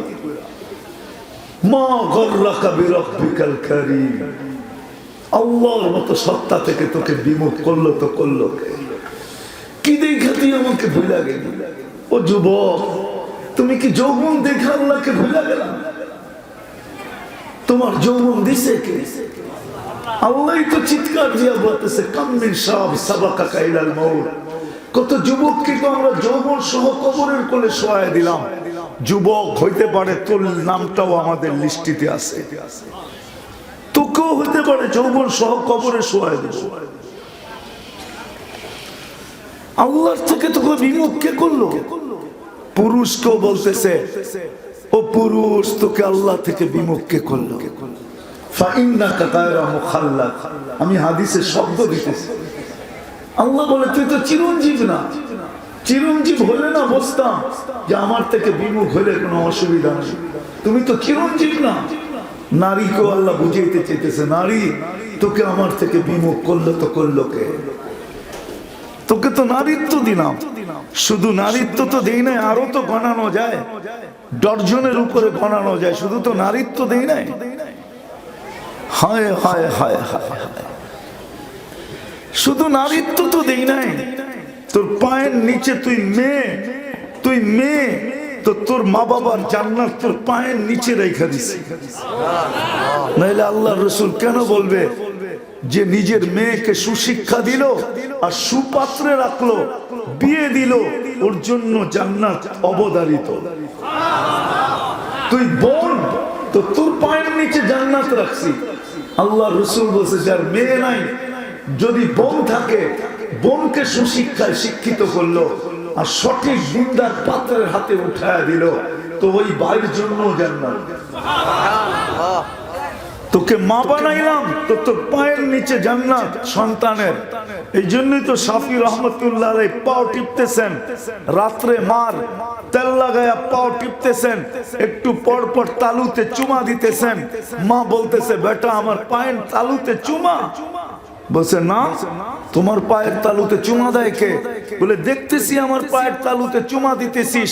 মা গররাকা বিরাব্বিকাল কারীম। আল্লাহর মতো সত্তা থেকে তোকে বিমুখ করলো তো করলো কে? কি দেখা তুই আমাকে ভুলা গেলি? ও যুবক, তুমি কি যৌবন দেখে আল্লাহকে ভুলা গেলা? তোমার যৌবন দিছে কে? আল্লাহই তো চিৎকার দিয়া বলতেছে কাম মিন শাব সাবাকা ইলাল মাউত। কত যুবককে তো আমরা যৌবন সহ কবরের কোলে শোয়ায় দিলাম। যুবক হইতে পারে, তোর নামটাও আমাদের লিস্টিতে আছে, তোকেও হইতে পারে যৌবন সহ কবরে শোয়ায় দিল। আল্লাহর থেকে তোকে বিমুখ কে করলো? পুরুষকেও বলতেছে ও পুরুষ, তোকে আল্লাহ থেকে বিমুখ কে করলো? ফাইন্নাকা গায়রা মুখাল্লাদ। আমি হাদিসে শব্দ দিতেছি। আল্লাহ বলে তুই তো চিরঞ্জীব না, চিরঞ্জীব হলে না বসতাম যে আমার থেকে বিমুখ হলে কোনো অসুবিধা নেই, তুমি তো চিরঞ্জীব না। নারীকেও আল্লাহ বুঝাইতে চেয়েছে, নারী তোকে আমার থেকে বিমুখ করলো তো করলো কে? তোকে তো নারীত্ব দিলাম, শুধু নারীত্ব তো দেই নাই, আরো তো গণানো যায়, ডর্জনের উপরে গণানো যায়, শুধু তো নারীত্ব দেই নাই। হায় হায় হায় হায় হায়, শুধু নারীত্ব তো দেই নাই। তোর পায়ের নিচে তুই মেয়ে, তুই মেয়ে, তো তোর মা বাবার জান্নাত তোর পায়ের নিচে রেখে দিছে। নাইলে আল্লাহ রসুল কেন বলবে যে নিজের মেয়েকে সুশিক্ষা দিল আর সুপাত্রে রাখলো, বিয়ে দিল, ওর জন্য জান্নাত অবধারিত। তুই বোন, তো তোর পায়ের নিচে জান্নাত রাখছি। আল্লাহ রসুল বলছে যার মেয়ে নাই, যদি বোন থাকে, বোনকে সুশিক্ষায় শিক্ষিত করলো আর সঠিক দিনদার পাত্রের হাতে উঠায় দিল, তো ওই ভাইয়ের জন্য জান্নাত। তোকে মা বানাইলাম তো তোর পায়ের নিচে জান্নাত সন্তানের। এই জন্যই তো শাফি রহমতুল্লাহ আলাইহি পাও টিপতেছেন, রাত্রে মার তেল লাগায়া পাও টিপতেছেন, একটু পর পর তালুতে চুমা দিতেছেন। মা বলতেছে বেটা আমার পায়ের তালুতে চুমা। বলছে না, তোমার পায়ের তালুতে চুমা দেয় কে? বলে দেখতেছি আমার পায়ের তালুতে চুমা দিতেছিস।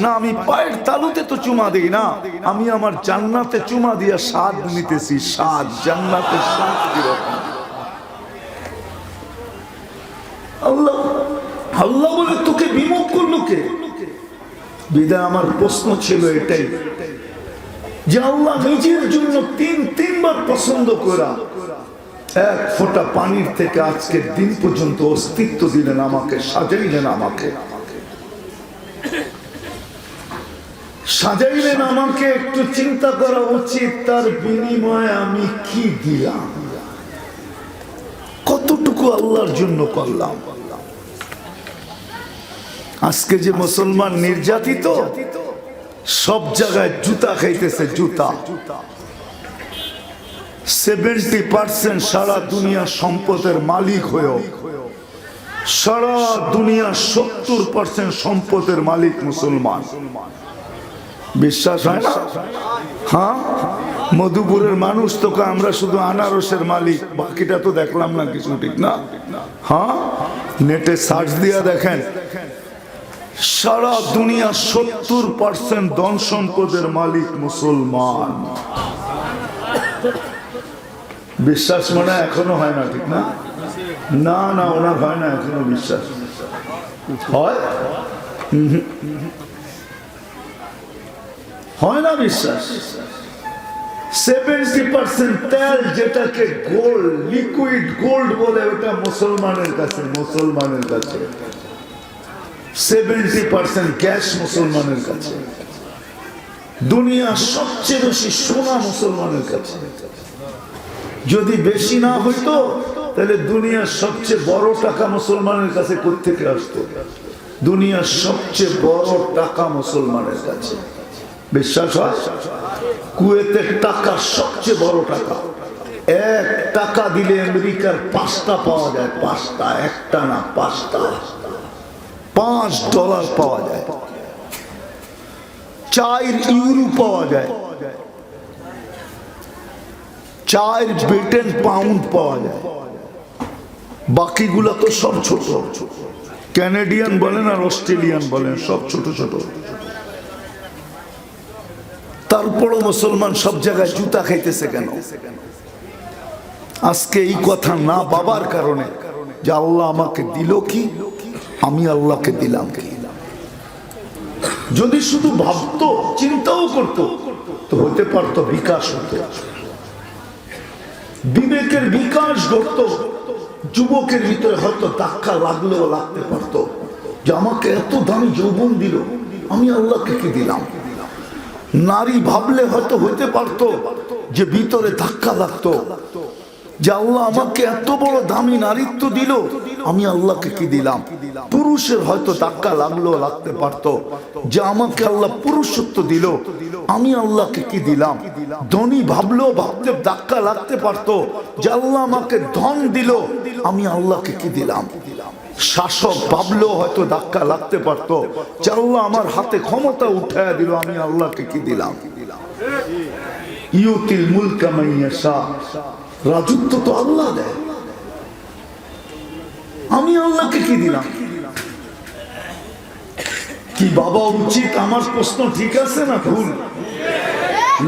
না, আমি পায়ের তালুতে তো চুমা দিই না, আমি আমার জান্নাতে চুমা দিয়া স্বাদ নিতেছি। স্বাদ, জান্নাতের স্বাদ কিরকম? আল্লাহ আল্লাহ বলে তোকে বিমুখ করলো কে? বিদায় আমার প্রশ্ন ছিল এটাই যে আল্লাহ নিজের জন্য তিনবার পছন্দ করা এক ফোঁটা পানির থেকে আজকের দিন পর্যন্ত অস্তিত্ব দিলেন আমাকে, সাজাইলেন আমাকে, সাজাইলেন আমাকে। একটু চিন্তা করা উচিত তার বিনিময়ে আমি কি দিলাম, কতটুকু আল্লাহর জন্য করলাম। আজকে যে মুসলমান নির্যাতিত, সব জায়গায় জুতা খাইতেছে, জুতা। 70% সারা দুনিয়া সম্পদের মালিক হয়েও সারা দুনিয়া 70% সম্পদের মালিক মুসলমান। বিশ্বাস হয় না? হ্যাঁ, মধুপুরের মানুষ তোকে আমরা শুধু আনারসের মালিক, বাকিটা তো দেখলাম না কিছু, ঠিক না? হ্যাঁ, নেটে সার্চ দিয়া দেখেন, সারা দুনিয়া 70% ধন সম্পদের মালিক মুসলমান। বিশ্বাস মনে এখনো হয় না, ঠিক না? না না, ওনার হয় না এখনো বিশ্বাস। হয় হয় না বিশ্বাস? 70% তেল যেটাকে গোল্ড, লিকুইড গোল্ড বলে, ওটা মুসলমানের কাছে, 70% গ্যাস মুসলমানের কাছে। দুনিয়ার সবচেয়ে বেশি সোনা মুসলমানের কাছে। যদি বেশি না হইতো তাহলে দুনিয়ার সবচেয়ে বড় টাকা মুসলমানের কাছে কোত্থেকে আসতো? দুনিয়ার সবচেয়ে বড় টাকা মুসলমানের কাছে। বিশ্বাস হয়? কুয়েতের টাকা সবচেয়ে বড় টাকা। 1 টাকা দিলে আমেরিকার 5টা পাওয়া যায়। 5টা, একটা না, 5টা। $5 পাওয়া যায়। 4 ইউরো পাওয়া যায়। 4 ব্রিটেন পাউন্ড পাওয়া যায়। বাকিগুলো তো সব ছোট। ক্যানাডিয়ান বলেন আর অস্ট্রেলিয়ান বলেন, সব ছোট ছোট। তারপরও মুসলমান সব জায়গায় জুতা খাইতেছে কেন? আজকে এই কথা না বাবার কারণে, যে আল্লাহ আমাকে দিল কি, আমি আল্লাহকে দিলাম কি। যদি শুধু ভাবতো, চিন্তাও করতো, তো হতে পারতো, বিকাশ হতো, বিবেকের বিকাশ ঘটতো। যুবকের ভিতরে হয়তো ধাক্কা লাগলেও লাগতে পারতো, যে আমাকে এত দামি যৌবন দিল, আমি আল্লাহকে কি দিলাম। নারী ভাবলে হয়তো হইতে পারতো যে ভিতরে ধাক্কা লাগতো, যে আল্লাহ আমাকে এত বড় দামি নারীত্ব দিল, আমি আল্লাহকে কি দিলাম। পুরুষের হয়তো ধাক্কা লাগলেও লাগতে পারতো, যে আমাকে আল্লাহ পুরুষত্ব দিল, আমি আল্লাহকে কি দিলাম। ধনী ভাবলেও ভাবতে ধাক্কা লাগতে পারতো, যে আল্লাহ আমাকে ধন দিল, আমি আল্লাহকে কি দিলাম। শাসক ভাবলেও হয়তো ধাক্কা লাগতে পারতো, যে আল্লাহ আমার হাতে ক্ষমতা উঠায়া দিল, আমি আল্লাহকে কি দিলাম। ইউতিল মুলকা মান ইয়াশা, রাজত্ব তো আল্লাহ দেয়, আমি আল্লাহকে কি দিলাম। কি বাবা উচিত? আমার প্রশ্ন ঠিক আছে না ভুল?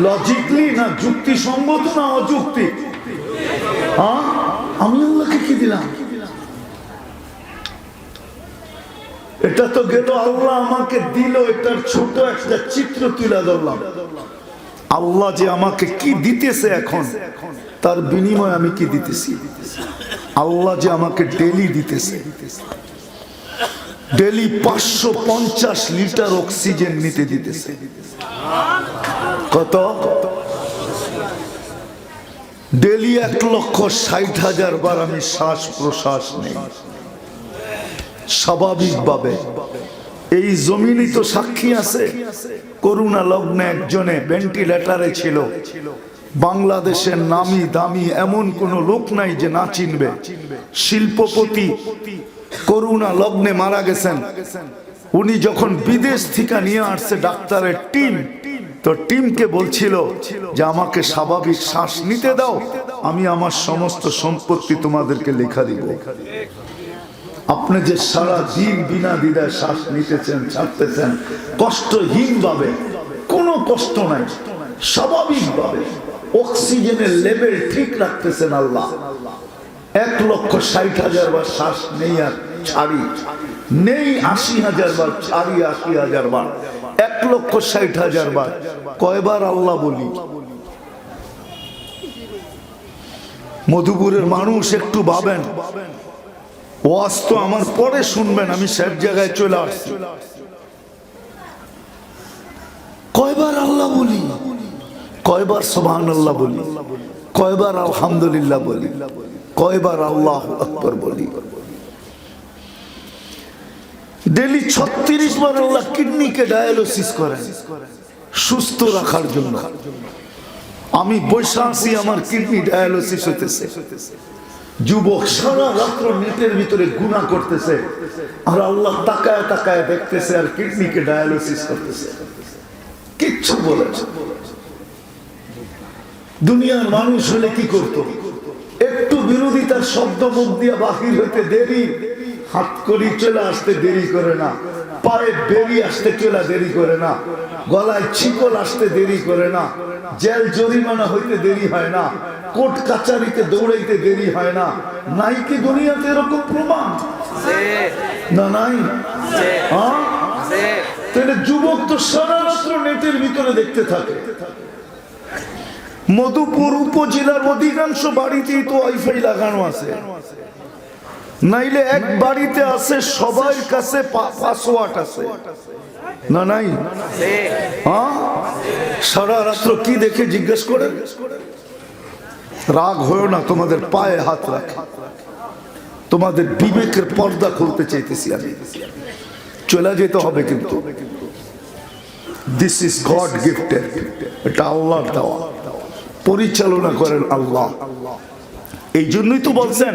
লজিকলি না যুক্তিসঙ্গত না অযৌক্তিক? আমি আল্লাহকে কি দিলাম? এটা তো গেল আল্লাহ আমাকে দিল, এটার ছোট একটা চিত্র তুলে ধরলাম। আল্লাহ যে আমাকে কি দিতেছে এখন, তার বিনিময়ে আমি কি দিতেছি। আল্লাহ যে আমাকে ডেলি দিতেছে, ডেলি 550 লিটার অক্সিজেন নিতে দিতেছে। কত? ডেলি 1,60,000 বার আমি শ্বাস প্রশ্বাস নেই স্বাভাবিকভাবে। এই জমিনই তো সাক্ষী আছে। করোনা লগ্নে একজনে ভেন্টিলেটারে ছিল। বাংলাদেশের নামি দামি এমন কোন লোক নাই যে না চিনবে। শিল্পপতি করোনা লগ্নে মারা গেছেন। উনি যখন বিদেশ থেকে নিয়ে আসছে ডাক্তারের টিম, তো টিমকে বলছিল যে আমাকে স্বাভাবিক শ্বাস নিতে দাও, আমি আমার সমস্ত সম্পত্তি তোমাদেরকে লেখা দিব। আপনি যে সারা দিন বিনা দ্বিধায় শ্বাস নিতেছেন, ছাড়তেছেন, কষ্টহীন ভাবে, কোনো কষ্ট নাই, স্বাভাবিক ভাবে অক্সিজেনের লেভেল ঠিক রাখতেছেন আল্লাহ। 1,60,000 বার শ্বাস নেই আর ছাড়ি, নেই 80,000 বার ছাড়ি, 80,000 বার, 1,60,000 বার। কয়বার আল্লাহ বলি? মধুপুরের মানুষ একটু ভাবেন, ওয়াজ তো আমার পরে শুনবেন, আমি সব জায়গায় চলে আসছি। কয়বার আল্লাহ বলি, কয়বার সুবহানাল্লাহ বলি, কয়বার আলহামদুলিল্লাহ বলি, কয়বার আল্লাহু আকবার বলি। ডেলি 36 বার আল্লাহ কিডনিকে ডায়ালিসিস করেন সুস্থ রাখার জন্য। আমি বসে আছি, আমার কিডনি ডায়ালিসিস হইতেছে। যুবক সারা রাত্র নেটের ভিতরে গুনাহ করতেছে, আর আল্লাহ তাকায় তাকায় দেখতেছে, আর কিডনিকে ডায়ালিসিস করতেছে, কিচ্ছু বলে না। দুনিয়ার মানুষ হলে কি করত? একটু বিরোধিতার শব্দ মুখ দিয়ে বাহির হইতে দেরি, হাত করি চলে আসতে দেরি করে না, পায়ে বেরি আসতে চলে দেরি করে না, গলায় ছিকল আসতে দেরি করে না, জেল জরিমানা হইতে দেরি হয় না, কোর্ট কাচারিতে দৌড়াইতে দেরি হয় না। নাই কি দুনিয়াতে এরকম প্রমাণ? না নাই? তাহলে যুবক তো সারা রাত্র নেটের ভিতরে দেখতে থাকে। মধুপুর উপজেলার অধিকাংশ বাড়িতেই তো ওয়াইফাই লাগানো আছে, নাইলে এক বাড়িতে আছে সবার কাছে পাসওয়ার্ড আছে না নাই? হ্যাঁ, সারা রাত্র কি দেখে জিজ্ঞেস করে? রাগ হয়েও না, তোমাদের পায়ে হাত রাখে, তোমাদের বিবেকের পর্দা খুলতে চাইতেছি আমি। চলে যেতে হবে কিন্তু। দিস ইজ গড গিফটেড, এটা আল্লাহর দেওয়া, পরিচালনা করেন আল্লাহ। এই জন্যই তো বলছেন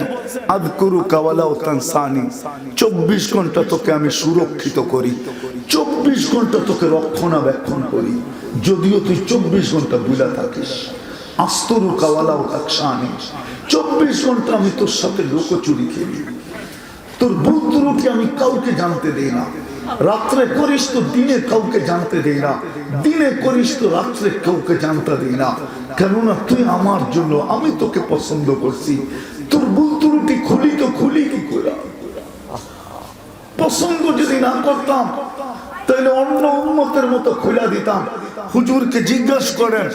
আযকুরু কাওয়ালাউ তানসানি, 24 ঘন্টা তোকে আমি সুরক্ষিত করি, 24 ঘন্টা তোকে রক্ষণাবেক্ষণ করি, যদিও তুই 24 ঘন্টা ভুলা থাকিস। আস্তুরু কাওয়ালাউ তাকসানি, 24 ঘন্টা আমি তোর সাথে লোকচুরি খেলি, তোর ভুল ত্রুটি আমি কাউকে জানতে দেই না। রাত্রে করিস তো দিনে কাউকে জানতে দেই না, দিনে করিস তো রাত্রে কাউকে জানতে দেই না। কেননা তুই আমার জন্য, আমি তোকে পছন্দ করছি। তোর ভুল ত্রুটি খুলি কি করে? পছন্দ যদি না করতাম তাহলে অন্য উম্মতের মতো খুলা দিতাম। হুজুরকে জিজ্ঞাসা করেন,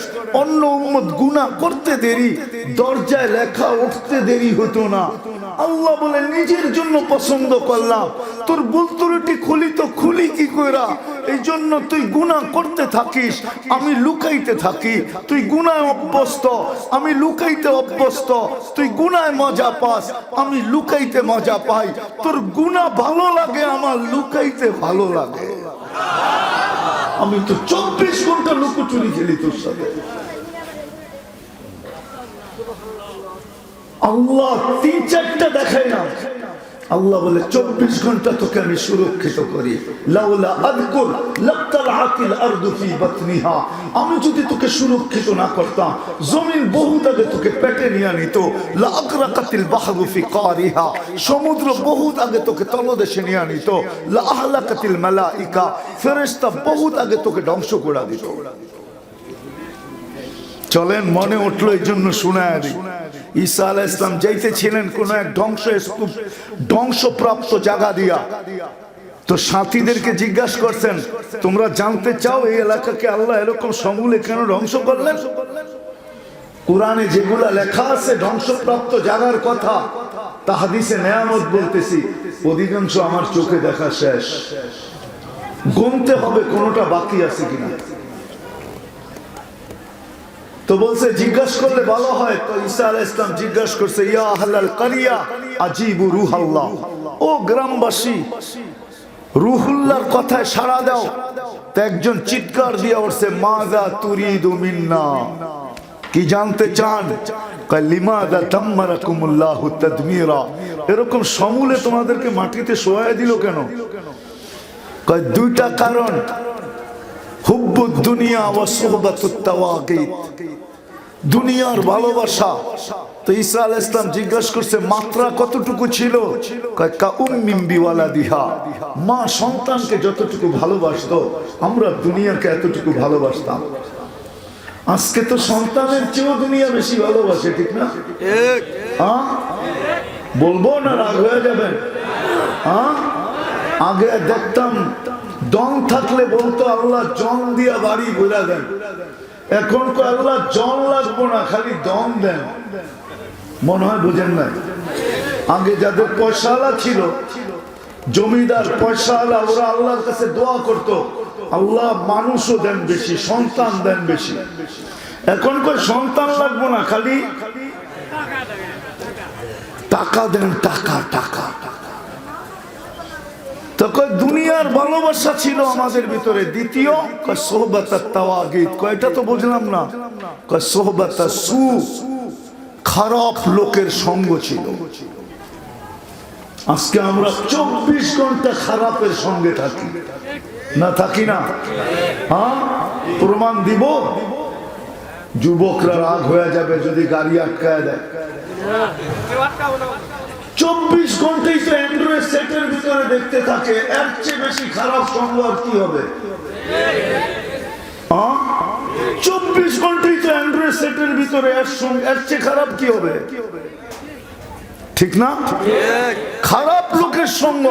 অন্য উম্মত গুনাহ করতে দেরি, দরজায় লেখা উঠতে দেরি হতো না। আল্লাহ বলে নিজের জন্য পছন্দ করলাম, তোর ভুল ত্রুটি খুলি কি কইরা? এই জন্য তুই গুনাহ করতে থাকিস, আমি লুকাইতে থাকি। তুই গুনায় অভ্যস্ত, আমি লুকাইতে অভ্যস্ত। তুই গুনায় মজা পাস, আমি লুকাইতে মজা পাই। তোর গুনাহ ভালো লাগে, আমার লুকাইতে ভালো লাগে। আমি তো 24 ঘন্টা লুকোচুরি খেলি তোর সাথে। আল্লাহ 3-4টা দেখায় না, আল্লাহ বলে 24 ঘন্টা তোকে আমি সুরক্ষিত করি। লাউলা আযকুর লাতালআতিল আরদু ফি বাতনিহা, আমি যদি তোকে সুরক্ষিত না করতাম, জমিন বহুত আগে তোকে পেটে নিয়ে নিত। লা আকরাকাতিল বাহরু ফি কারিহা, সমুদ্র বহুত আগে তোকে তলদেশে নিয়ে নিত। লা আহলাকাতিল মালাইকা, ফেরেশতা বহুত আগে তোকে ধ্বংস করে দিত। চলেন, মনে উঠলো এই জন্য শোনায় দিই। ঈসা আলাইহিস সালাম যাইতেছিলেন কোন এক ধ্বংসপ্রাপ্ত জায়গা দিয়া, তো সাথীদেরকে জিজ্ঞাসা করছেন, তোমরা জানতে চাও এই এলাকাকে আল্লাহ এরকম সমূলে কেন ধ্বংস করলেন? কোরআনে যেগুলা লেখা আছে ধ্বংসপ্রাপ্ত জায়গার কথা, তা হাদিসে নেয়ামত বলতেছি, অধিকাংশ আমার চোখে দেখা শেষ। গুনতে হবে কোনটা বাকি আছে কিনা। তো বলছে জিজ্ঞাসা করলে ভালো হয়। তো ঈসা আলাইহিস সালাম জিজ্ঞাসা করছে, ইয়া আহলাল কারিয়া আজিবু রূহাল্লাহ, ও গ্রামবাসী রূহুল্লাহর কথায় সাড়া দাও। তো একজন চিৎকার দিয়ে উঠছে, মাযা তুরিদু মিন্না, কি জানতে চান? কয় লিমাযা দাম্মারাকুমুল্লাহু তাদমীরা, এরকম সমূলে তোমাদেরকে মাটিতে শোয়ায় দিল কেন? কয় 2টা কারণ, হুব্বুদ দুনিয়া ওয়া সুহবাতুত তাওয়াগীত, দুনিয়ার ভালোবাসা। তো ঈসা আলাইহিস সালাম জিজ্ঞাসা করছে, মাত্রা কতটুকু ছিল? কয় কা উম্মিম বিওয়ালাদিহা, মা সন্তানকে যতটুকু ভালোবাসতো আমরা দুনিয়াকে এতটুকু ভালোবাসতাম। আজকে তো সন্তানের চেয়েও দুনিয়া বেশি ভালোবাসে, ঠিক না? বলবো না রাগ হয়ে যাবেন? আগে দেখতাম দম থাকলে বলতো আল্লাহ জন দিয়া বাড়ি ঘুরা দেন। এখন তো আল্লাহ জন লাগবো না, খালি দম দেন। মনে হয় বুঝেন না? আগে যাদের পয়সাওয়ালা ছিল, জমিদার পয়সাওয়ালা, ওরা আল্লাহর কাছে দোয়া করতো, আল্লাহ মানুষও দেন বেশি, সন্তান দেন বেশি। এখন কই সন্তান লাগবো না, খালি টাকা দেন, টাকা টাকা। তখন দুনিয়ার ভালোবাসা ছিল আমাদের ভিতরে। দ্বিতীয় সোহবাতুত তাওয়াগীত, কয়টা তো বুঝলাম না। সোহবাতুস সু, খারাপ লোকের সঙ্গ ছিল। আজকে আমরা 24 ঘন্টা খারাপের সঙ্গে থাকি, না থাকি না? প্রমাণ দিব। যুবকরা রাগ হয়ে যাবে যদি গাড়ি আটকায় দেয়। 24 ঘন্টাই তো অ্যান্ড্রয়েড সেটের ভিতরে দেখতে থাকে, এর চেয়ে বেশি খারাপ সঙ্গ আর কি হবে? 24 ঘন্টাই তো অ্যান্ড্রয়েড সেটের ভিতরে, এর চেয়ে খারাপ কি হবে? ঠিক না? খারাপ লোকের সঙ্গ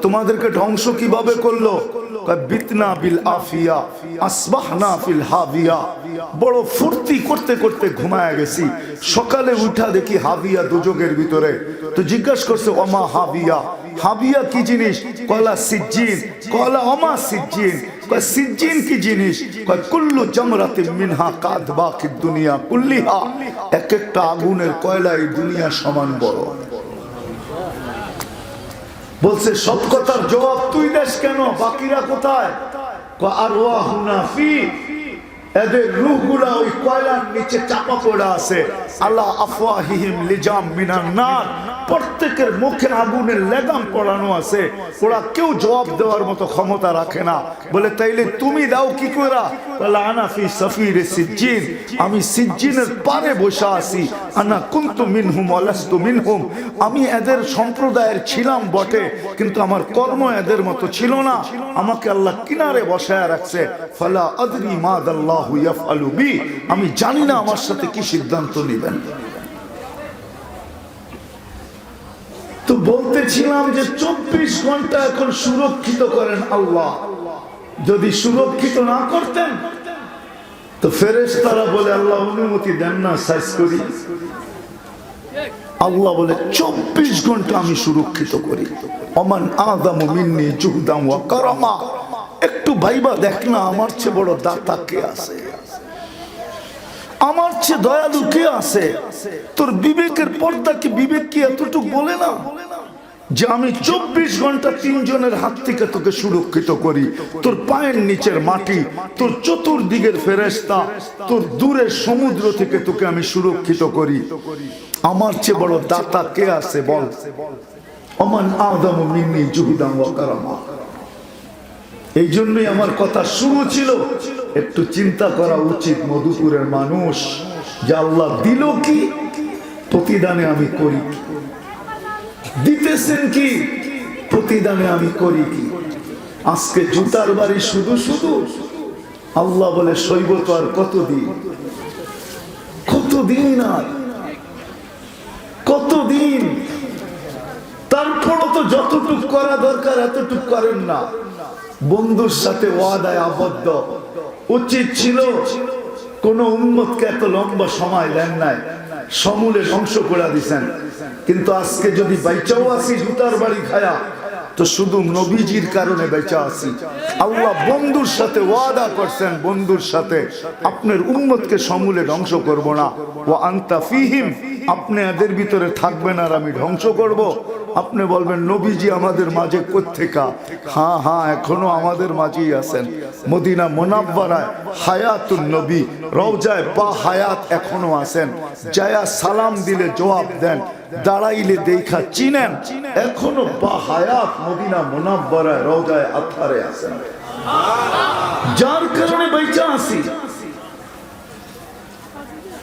তোমাদেরকে ধ্বংস কিভাবে করলো? বিতনা বিল আফিয়া আসবাহনা ফিল হাবিয়া। বড় ফুর্তি করতে করতে ঘুমায় গেছি, সকালে উঠা দেখি হাবিয়া দুজকের ভিতরে। তো জিজ্ঞাসা করছে ওমা হাবিয়া, হাবিয়া কি জিনিস? কলা সিজ্জিন। কলা ওমা সিজ্জিন। সিজ্জিন কি জিনিস? কুল্লু জামরাতিন মিনহা কাদবাকিদ দুনিয়া কুল্লিহা। এক একটা আগুনের কয়লা এই দুনিয়া সমান বড়। বলছে সব কথার জবাব তুই দেশ কেন, বাকিরা কোথায়? আরওয়াহুনা ফি, এদের রূহগুলা ওই কয়লার নিচে চাপা পড়ে আছে। আলা আফওয়াহিহিম লিজাম মিনান নার, প্রত্যেকের মুখে আগুনের লেগাম পড়ানো আছে। ওরা কেউ জবাব দেওয়ার মতো ক্ষমতা রাখে না। বলে তাইলে তুমি দাও কি করে? বলে আনা ফি সাফিরে সিজ্জিন, আমি সিজ্জিনের পারে বসে আছি। আনা কুনতু মিনহুম ওয়ালাস্তু মিনহুম, আমি এদের সম্প্রদায়ের ছিলাম বটে, কিন্তু আমার কর্ম এদের মতো ছিল না। আমাকে আল্লাহ কিনারে বসায় রাখছে। ফালা আদরি মাদাল্লাহু ইয়াফআলু বি, আমি জানি না আমার সাথে কি সিদ্ধান্ত নেবেন। তো বলতেছিলাম যে 24 ঘন্টা এখন সুরক্ষিত করেন আল্লাহ। যদি সুরক্ষিত না করতেন তো ফেরেশতারা বলে আল্লাহ অনুমতি দেন না সাইজ করি। আল্লাহ বলে 24 ঘন্টা আমি সুরক্ষিত করি। ওমান আযামু মিন্নি জুহদান ওয়া কারামা, একটু ভাইবা দেখ না আমার চেয়ে বড় দাতা কে আছে, আমার চেয়ে দয়ালু কে আছে? তোর বিবেকের পর্দা কি, বিবেক কি এতটুকু বলে না যে আমি 24 ঘন্টা 3 জনের হাত থেকে তোকে সুরক্ষিত করি? তোর পায়ের নিচের মাটি, তোর চতুর্দিকের ফেরেশতা, তোর দূরের সমুদ্র থেকে তোকে আমি সুরক্ষিত করি। আমার চেয়ে বড় দাতা কে আছে বল? ওমান আযামু মিন্নি জুহদান ওয়া কারামা। এই জন্যই আমার কথা শুরু ছিল, একটু চিন্তা করা উচিত মধুপুরের মানুষ যে আল্লাহ দিল কি, প্রতিদানে আমি করি কি, দিতেছেন কি, প্রতিদানে আমি করি কি। আজকে জুতার বাড়ি শুধু শুধু আল্লাহ বলে সইব তো আর কতদিন, কতদিন আর কতদিন। তারপরও তো যতটুক করা দরকার এতটুক করেন না। বন্ধুর সাথে ওয়াদায় আবদ্ধ, উচিত ছিল কোন উম্মতকে এত লম্বা সময় দেন নাই, সমূলে ধ্বংস করে দিছেন। কিন্তু আজকে যদি বাইচাও আসি জুতার বাড়ি খায়া, তো শুধু নবীজির কারণে বেঁচে আছি। আল্লাহ বন্ধুর সাথে ওয়াদা করছেন, বন্ধুর সাথে আপনার উম্মতকে সমূলে ধ্বংস করব না। ওয়া আনতা ফীহিম, আপনি এদের ভিতরে থাকবেন আর আমি ধ্বংস করব। আপনি বলবেন নবীজি আমাদের মাঝে কোত্থেকা? হ্যাঁ হ্যাঁ, এখনো আমাদের মাঝেই আছেন। মদিনা মুনাওয়ারায় হায়াতুন নবী, রওজায় বা হায়াত এখনো আছেন। যায়া সালাম দিলে জবাব দেন, দাঁড়াইলে দেখা চিনেন, এখনো বা হায়াত মদিনা মুনাওয়ারায় রওজায় আতহারে আছেন। যার কারণে বেঁচে আছি।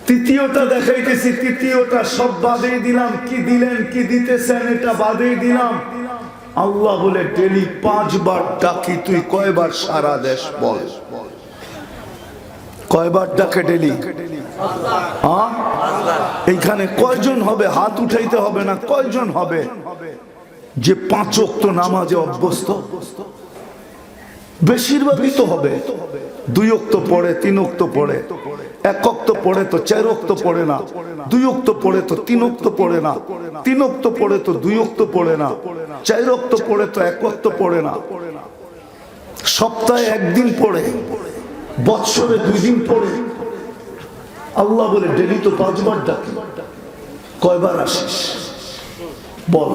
তৃতীয়টা দেখাইতেছি, তৃতীয়টা সব বাদে দিলাম। কি দিলেন, কি দিতেছেন এটা বাদে দিলাম। আল্লাহ বলে ডেলি 5 বার ডাকি, তুই কয়বার সারা দেশ বল? কয়বার ডাকে ডেলি? এইখানে কয়জন হবে? হাত উঠাইতে হবে না, কয়জন হবে যে 5 ওয়াক্ত নামাজে অভ্যস্ত? বেশিরভাগই তো হবে 2 ওয়াক্ত পড়ে, 3 ওয়াক্ত পড়ে, 1 ওয়াক্ত পড়ে তো 4 ওয়াক্ত পড়ে না, 2 ওয়াক্ত পড়ে তো 3 ওয়াক্ত পড়ে না, 3 ওয়াক্ত পড়ে তো 2 ওয়াক্ত পড়ে না, 4 ওয়াক্ত পড়ে তো 1 ওয়াক্ত পড়ে না। সপ্তাহে 1 দিন পড়ে, বৎসরে 2 দিন পড়ে। আল্লাহ বলে ডেলি তো 5 বার ডাকি, কয়বার আসিস বল?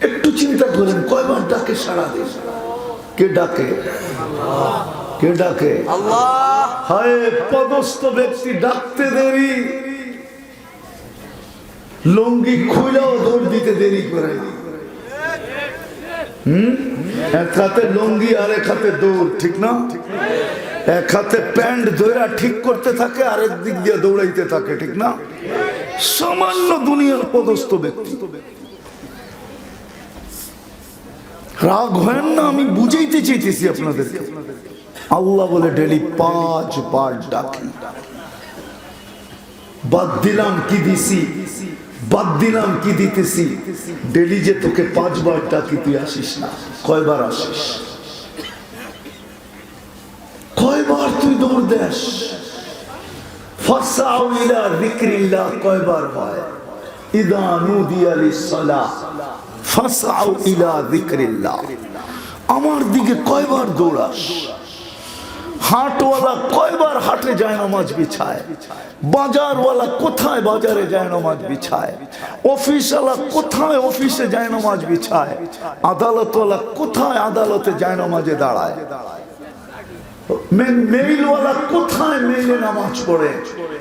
একটু চিন্তা করেন, কয়বার ডাকে সারা দেশ? কে ডাকে? কে ডাকে? আল্লাহ। হায় পদস্থ ব্যক্তি ডাকতে দেরি, লুঙ্গি খুলেও দৌড় দিতে দেরি করে। এক হাতে লুঙ্গি আর এক হাতে দৌড়, ঠিক না? এক হাতে প্যান্ট ধরে ঠিক করতে থাকে, আরেক দিক দিয়ে দৌড়াইতে থাকে, ঠিক না? সামান্য দুনিয়ার পদস্থ ব্যক্তি। রাগ হয় না, আমি বুঝাইতে চাইতেছি আপনাদেরকে। আল্লাহ বলে ডেলি 5 বার ডাকি। বাদ দিলাম কি দিছি? বাদ দিলাম কি দিতেছি, ডেলি যে তোকে 5 বার ডাকি তুই আসিস না, কয়বার আসিস, কয়বার তুই দৌড় দেস, ফাসাউ ইলা যিকরিল্লাহ কয়বার হয়, ইদা নুদিয়া লিস-সালাহ ফাসাউ ইলা যিকরিল্লাহ, আমার দিকে কয়বার দৌড়াস, হাটওয়ালা কয়বার হাটে যায় নামাজ বিছায়, বাজারওয়ালা কোথায় বাজারে যায় নামাজ বিছায়, অফিসওয়ালা কোথায় অফিসে যায় নামাজ বিছায়, আদালতওয়ালা কোথায় আদালতে যায় নামাজে দাঁড়ায়, মেইলওয়ালা কোথায় মেইলে নামাজ পড়ে,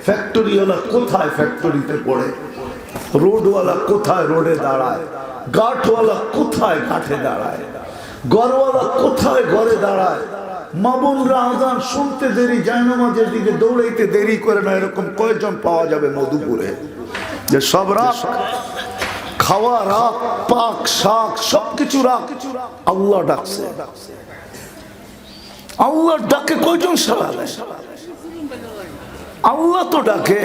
ফ্যাক্টরিওয়ালা কোথায় ফ্যাক্টরিতে পড়ে, রোডওয়ালা কোথায় রোডে দাঁড়ায়, গাঠওয়ালা কোথায় ঘাটে দাঁড়ায়, ঘরওয়ালা কোথায় ঘরে দাঁড়ায়। মা বোনরা আজান শুনতে দেরি, জায়নামাজের দিকে দৌড়াইতে দেরি করে না, এরকম কয়েকজন পাওয়া যাবে মধুপুরে যে সব রাখ, খাওয়া রাখ, পাক শাক সবকিছু রাখ, আল্লাহ ডাকছে, আল্লাহ ডাকে কয়জন সাড়া দেয়? আল্লাহ তো ডাকে,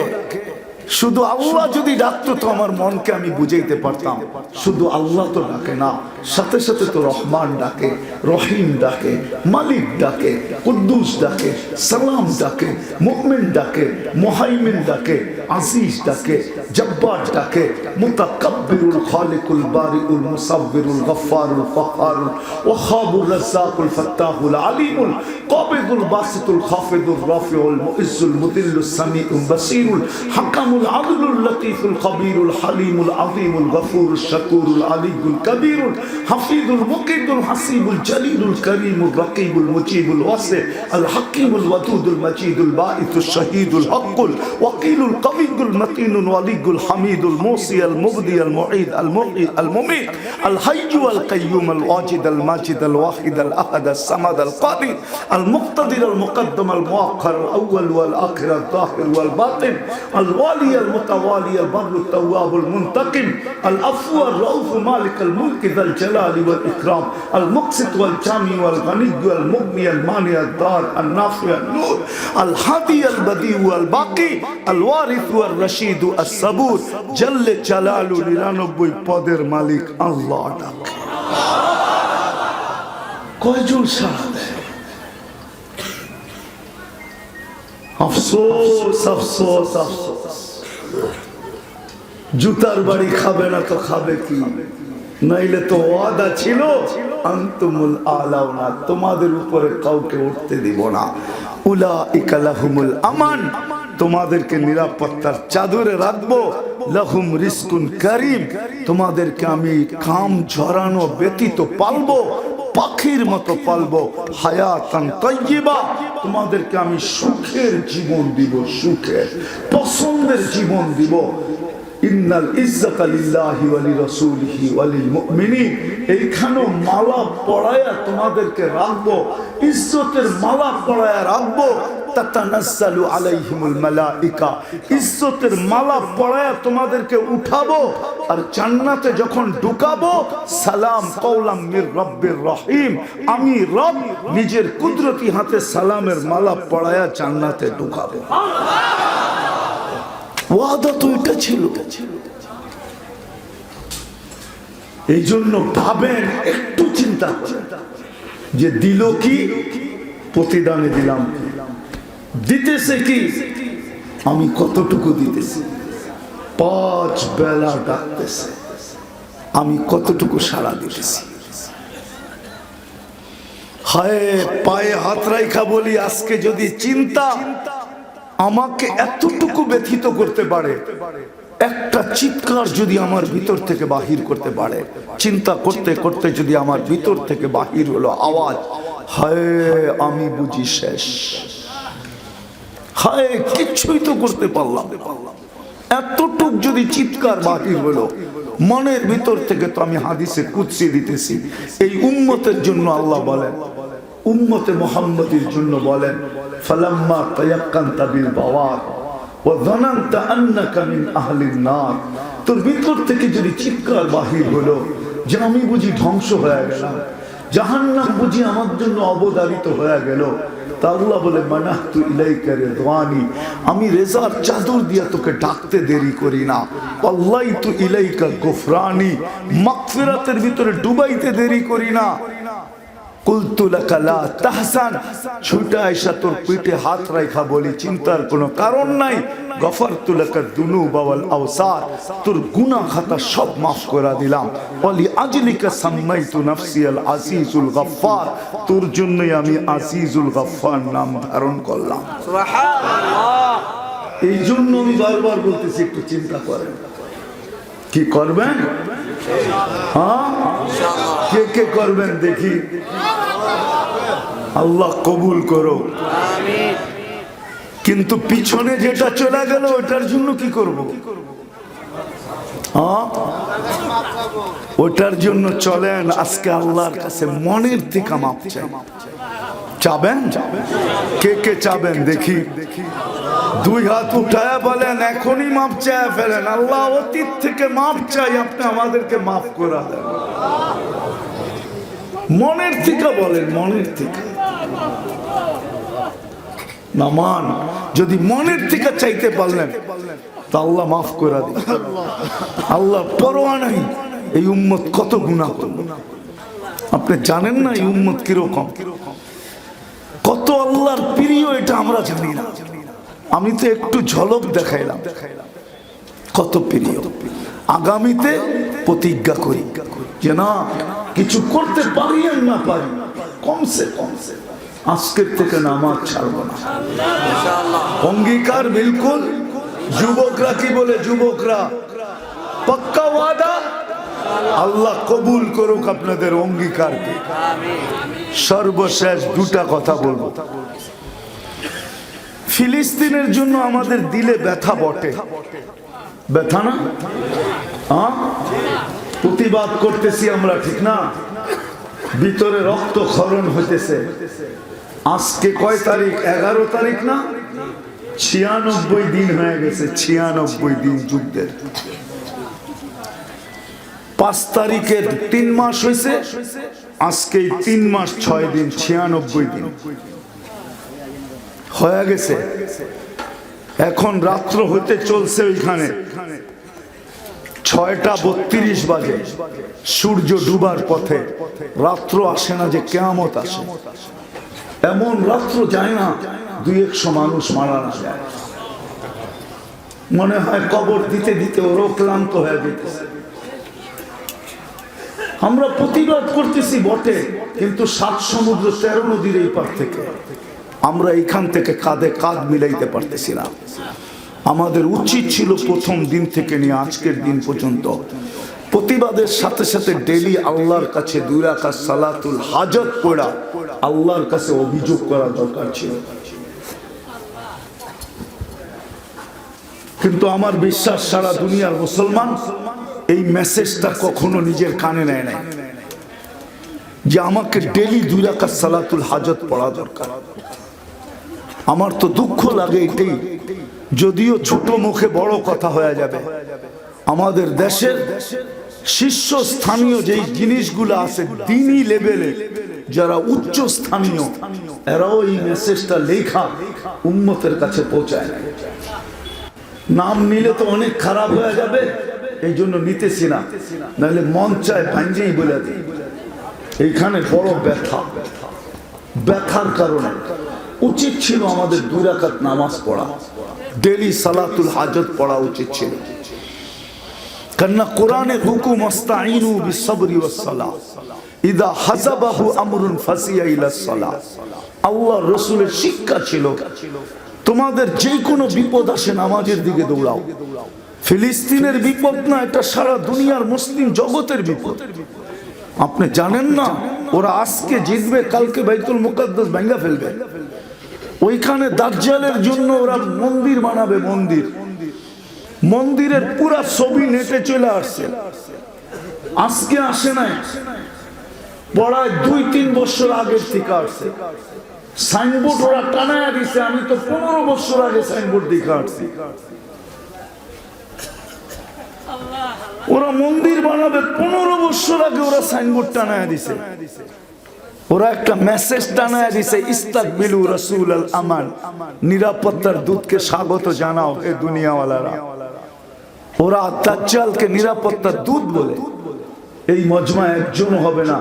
শুধু আল্লাহ যদি ডাকতো তো আমার মনকে আমি বুঝাইতে পারতাম, শুধু আল্লাহ তো ডাকে না, সাথে সাথে তো রহমান ডাকে, রহিম ডাকে, মালিক ডাকে, কুদ্দুস ডাকে, সালাম ডাকে, মুমিন ডাকে, মুহাইমিন ডাকে, আজিজ ডাকে, জব্বার ডাকে, মুতাকাব্বিরুল খালিকুল বারিউল মুসাব্বিরুল গফফারুল ফাক্কারুল ওয়াহাবুর রাজ্জাকুল ফাত্তাহুল আলিমুল কাবিদুল বাসিতুল খাফিদুর রাফিউল মুইজ্জুল মুদিল্লুস সামিউল বাসিরুল হাকামুল আদলুল লতীফুল খবীরুল হালিমুল আযীমুল গফুরুশ শাকুরুল আলিয়ুল কবীরুল হাফিজুল মুকিদুল হাসিবুল জলিলুল করিমুল রকিবুল মুজিবুল ওয়াসি আল হাকিমুল ওয়াদুদুল মাজিদুল বাঈতুশ শাহীদুল হকুল ওয়াকিলুল কবিয়ুল মতিনুল ওয়ালিয়ুল হামিদুল মুসি আল মুবদি আল মুঈদ আল মুহয়ি আল মুমীত আল হাইয়্যু আল কাইয়্যুম আল ওয়াজিদ আল মাজিদ আল ওয়াহিদ আল আহাদ আল সামাদ আল কাদির আল মুক্তাদির আল মুকদ্দম আল মুআক্খার আল আউয়াল ওয়াল আখির আল যাহির ওয়াল বাতিন আল ওয়ালি আল মুতাওয়ালি আল বাররু তাওয়াব আল মুনতাকিম আল আফু আর রাউফ মালিক আল মুলক যাল জালালি ওয়াল ইকরাম আল মুকসিত ওয়াল জামি ওয়াল গনি ওয়াল মুগনি আল মানি আল দার আল নাফি আল নূর আল হাদি আল বদি ওয়াল বাকি আল ওয়ারিস ওয়াল রশিদ আস সাবুর জাল্লে জালালু 99 পদের মালিক আল্লাহ ডাকে। কয়জন সাড়া দেয়? আফসোস আফসোস আফসোস, জুতার বাড়ি খাবে না তো খাবে কি? নাইলে তো ওয়াদা ছিল আনতুমুল আলাউনা, তোমাদের উপরে কাউকে উঠতে দিব না, উলাইকা লাহুমুল আমান, তোমাদেরকে নিরাপত্তার চাদরে রাখবো, লাহুম রিজকুন কারীম, তোমাদেরকে আমি কাম ঝরানো ব্যতীত পালবো, পাখির মতো পালবো, হায়াতান তাইয়্যিবা, তোমাদেরকে আমি সুখের জীবন দিব, সুখের পছন্দের জীবন দিব। ইন্নাল ইজ্জাতা লিল্লাহি ওয়া লিরাসূলিহি ওয়া লিল মুমিনিন, এইখানেও মালা পরায়া তোমাদেরকে রাখবো, ইজ্জতের মালা পরায়া রাখবো। তাতানাজ্জালু আলাইহিমুল মালাইকা, ইজ্জতের মালা পরায়া তোমাদেরকে উঠাবো, আর জান্নাতে যখন ঢুকাবো সালাম কওলাম মির রাব্বির রহিম, আমি রব নিজের কুদরতি হাতে সালামের মালা পরায়া জান্নাতে ঢুকাবো। ওয়াদা তো এটা ছিল। এই জন্য ভাবেন, একটু চিন্তা করেন যে দিল কি, প্রতিদানে দিলাম, দিতেছে কি, আমি কতটুকু দিতেছি, 5 বেলা ডাকতেছে, আমি কতটুকু সাড়া দিতেছি। হায় পায়ে হাত রাইখা বলি, আজকে যদি চিন্তা আমাকে এতটুকু ব্যথিত করতে পারে, একটা চিৎকার যদি আমার ভিতর থেকে বাহির করতে পারে, চিন্তা করতে করতে যদি আমার ভিতর থেকে বাহির হলো আওয়াজ, হায় আমি বুঝি শেষ, হায় কিচ্ছুই তো করতে পারলাম, এতটুক যদি চিৎকার বাহির হলো মনের ভিতর থেকে, তো আমি হাদিসে কুদসি দিতেছি, এই উম্মতের জন্য আল্লাহ বলেন, উম্মতে মুহাম্মাদির জন্য বলেন, ফালাম্মা তায়াক্কানতা বিল বাওয়ার ওয়া যানানতা আন্নাকা মিন আহলিন নার, তোর ভিতর থেকে যদি চিৎকার বাহির হলো যে আমি বুঝি ধ্বংস হয়ে গেলাম, জাহান্নাম বুঝি আমার জন্য অবধারিত হয়ে গেল, তা আল্লাহ বলে মানাহতু ইলাইকা রিদওয়ানি, আমি রেজার চাদর দিয়া তোকে ডাকতে দেরি করি না। আল্লাইতু ইলাইকা গুফরানি, মাগফিরাতের ভিতরে ডুবাইতে দেরি করি না। কুলতু লাকা লা তাহজান, ছুটে আইসা তোর পিঠে হাত রাখা বলি চিন্তার কোনো কারণ নাই। গফারতু লাকা যুনুবা ওয়াল আওসার, তোর গুনাহ খাতা সব মাফ করে দিলাম। ওয়ালি আজলিকা সাম্মাইতু নাফসি আল আজিজুল গফফার, তোর জন্যই আমি আজিজুল গফফার নাম ধারণ করলাম। সুবহানাল্লাহ। এই জন্য আমি বারবার বলতেছি একটু চিন্তা করেন, কি করবেন? হ্যাঁ, কে কে করবেন দেখি? আল্লাহ কবুল করো। কিন্তু পিছনে যেটা চলে গেল ওটার জন্য কি করব? ওটার জন্য চলেন আজকে আল্লাহর কাছে মনের থেকে মাপ চাই। চাবেন? কে কে চাবেন দেখি? দুই হাত উঠায় বলেন এখনই মাপ চায় ফেলেন। আল্লাহ অতীত থেকে মাপ চাই, আপনি আমাদেরকে মাফ করে দেন। মনের থেকে বলেন, মনের থেকে। নামান যদি মনের থেকে চাইতে পারলেন তা আল্লাহ মাফ করে দিন। আল্লাহ পরোয়া নাই এই উম্মত কত গুনাহ করল। আপনি জানেন না এই উম্মত কিরকম, কত আল্লাহর প্রিয় এটা আমরা জানি না। আমি তো একটু ঝলক দেখাইলাম কত প্রিয়। আগামীতে প্রতিজ্ঞা করি যে না, কিছু করতে পারি আর না পারি, কমসে কম আজকের থেকে নামাজ ছাড়বো না। অঙ্গীকার বিলকুল। যুবকরা কি বলে? যুবকরা পাক্কা ওয়াদা। আল্লাহ কবুল করুক আপনাদের অঙ্গীকারকে। সর্বশেষ দুটা কথা বলবো। ফিলিস্তিনের জন্য আমাদের দিলে ব্যথা বটে, ব্যথা না? প্রতিবাদ করতেছি আমরা, ঠিক না? ভিতরে রক্তক্ষরণ হইতেছে। আজকে কয় তারিখ? 11 তারিখ না? 96 দিন হয়ে গেছে, 96 দিন যুদ্ধের। 5 তারিখে 3 মাস হয়েছে, আজকে 3 মাস 6 দিন, 96 দিন হয়ে গেছে। এখন রাত্র হতে চলছে, ওইখানে 6:32 বাজে, সূর্য ডুবার পথে। রাত্র আসে না যে কিয়ামত আসে, এমন রাত্র যায় না 200 মানুষ মারা না যায়। মনে হয় কবর দিতে দিতে ওরও ক্লান্ত হয়ে যেতেছে। আমরা প্রতিবাদ করতেছি বটে, কিন্তু 7 সমুদ্র 13 নদীর এই পার থেকে আমরা এইখান থেকে কাঁধে কাঁধ মিলাইতে পারতেছি না। আমাদের উচিত ছিল প্রথম দিন থেকে নিয়ে আজকের দিন পর্যন্ত প্রতিবাদের সাথে সাথে ডেলি আল্লাহর কাছে 2 রাকাত সালাতুল হাজত পড়া, আল্লাহর কাছে অভিযোগ করা দরকার ছিল। কিন্তু আমার বিশ্বাস সারা দুনিয়ার মুসলমান এই মেসেজটা কখনো নিজের কানে নেয় নাই যে আমাকে ডেলি 2 রাকাত সালাতুল হাজত পড়া দরকার। আমার তো দুঃখ লাগে এটাই, যদিও ছোট মুখে বড় কথা হয়ে যাবে। আমাদের দেশের শীর্ষস্থানীয় যেই জিনিসগুলো আছে দ্বীনি লেভেলে, যারা উচ্চ স্থানীয়, এরাও এই মেসেজটা লেখা উম্মতের কাছে পৌঁছায় না। নাম নিলে তো অনেক খারাপ হয়ে যাবে, এই জন্য নিতেছি না, নাহলে মন চায় ভাঞ্জেই বলে দিই। এইখানে বড় ব্যথা, ব্যথার কারণে উচিত ছিল আমাদের 2 রাকাত নামাজ পড়া, ডেলি সালাতুল হাজত পড়া উচিত ছিল। কেননা কোরআনের হুকুম আস্তাইনু বিসসবরি ওয়াস সালাহ, ইদা হাসাবাহু আমরুন ফাসিয়া ইলাস সালাহ। আল্লাহর রাসূলের শিক্ষা ছিল তোমাদের যে কোনো বিপদ আসে নামাজের দিকে দৌড়াও। ফিলিস্তিনের বিপদ না, এটা সারা দুনিয়ার মুসলিম জগতের বিপদ। আপনি জানেন না ওরা আজকে জিতবে, কালকে বাইতুল মুকাদ্দাস ভাঙা ফেলবে। ওইখানে দাজ্জালের জন্য ওরা মন্দির বানাবে, মন্দির। মন্দিরের পুরা ছবি নেটে চলে আসছে, আজকে আসে নাই, পড়ায় 2-3 বছর আগের থেকে আসছে। সাইনবোর্ড ওরা টানায় দিছে, আমি তো 15 বছর আগে সাইনবোর্ড দেখে আসছি। ওরা মন্দির বানাবে 15 বছর আগে ওরা সাইনবোর্ড টানায় দিছে। ওরা একটা মেসেজ টানায় দিছে, ইস্তাকবিলু রাসূল আল আমান, নিরাপত্তার দূতকে স্বাগত জানাও হে দুনিয়াওয়ালারা। ওরা দাজ্জালকে নিরাপত্তার দূত বলে। এই মজমা একজন হবে না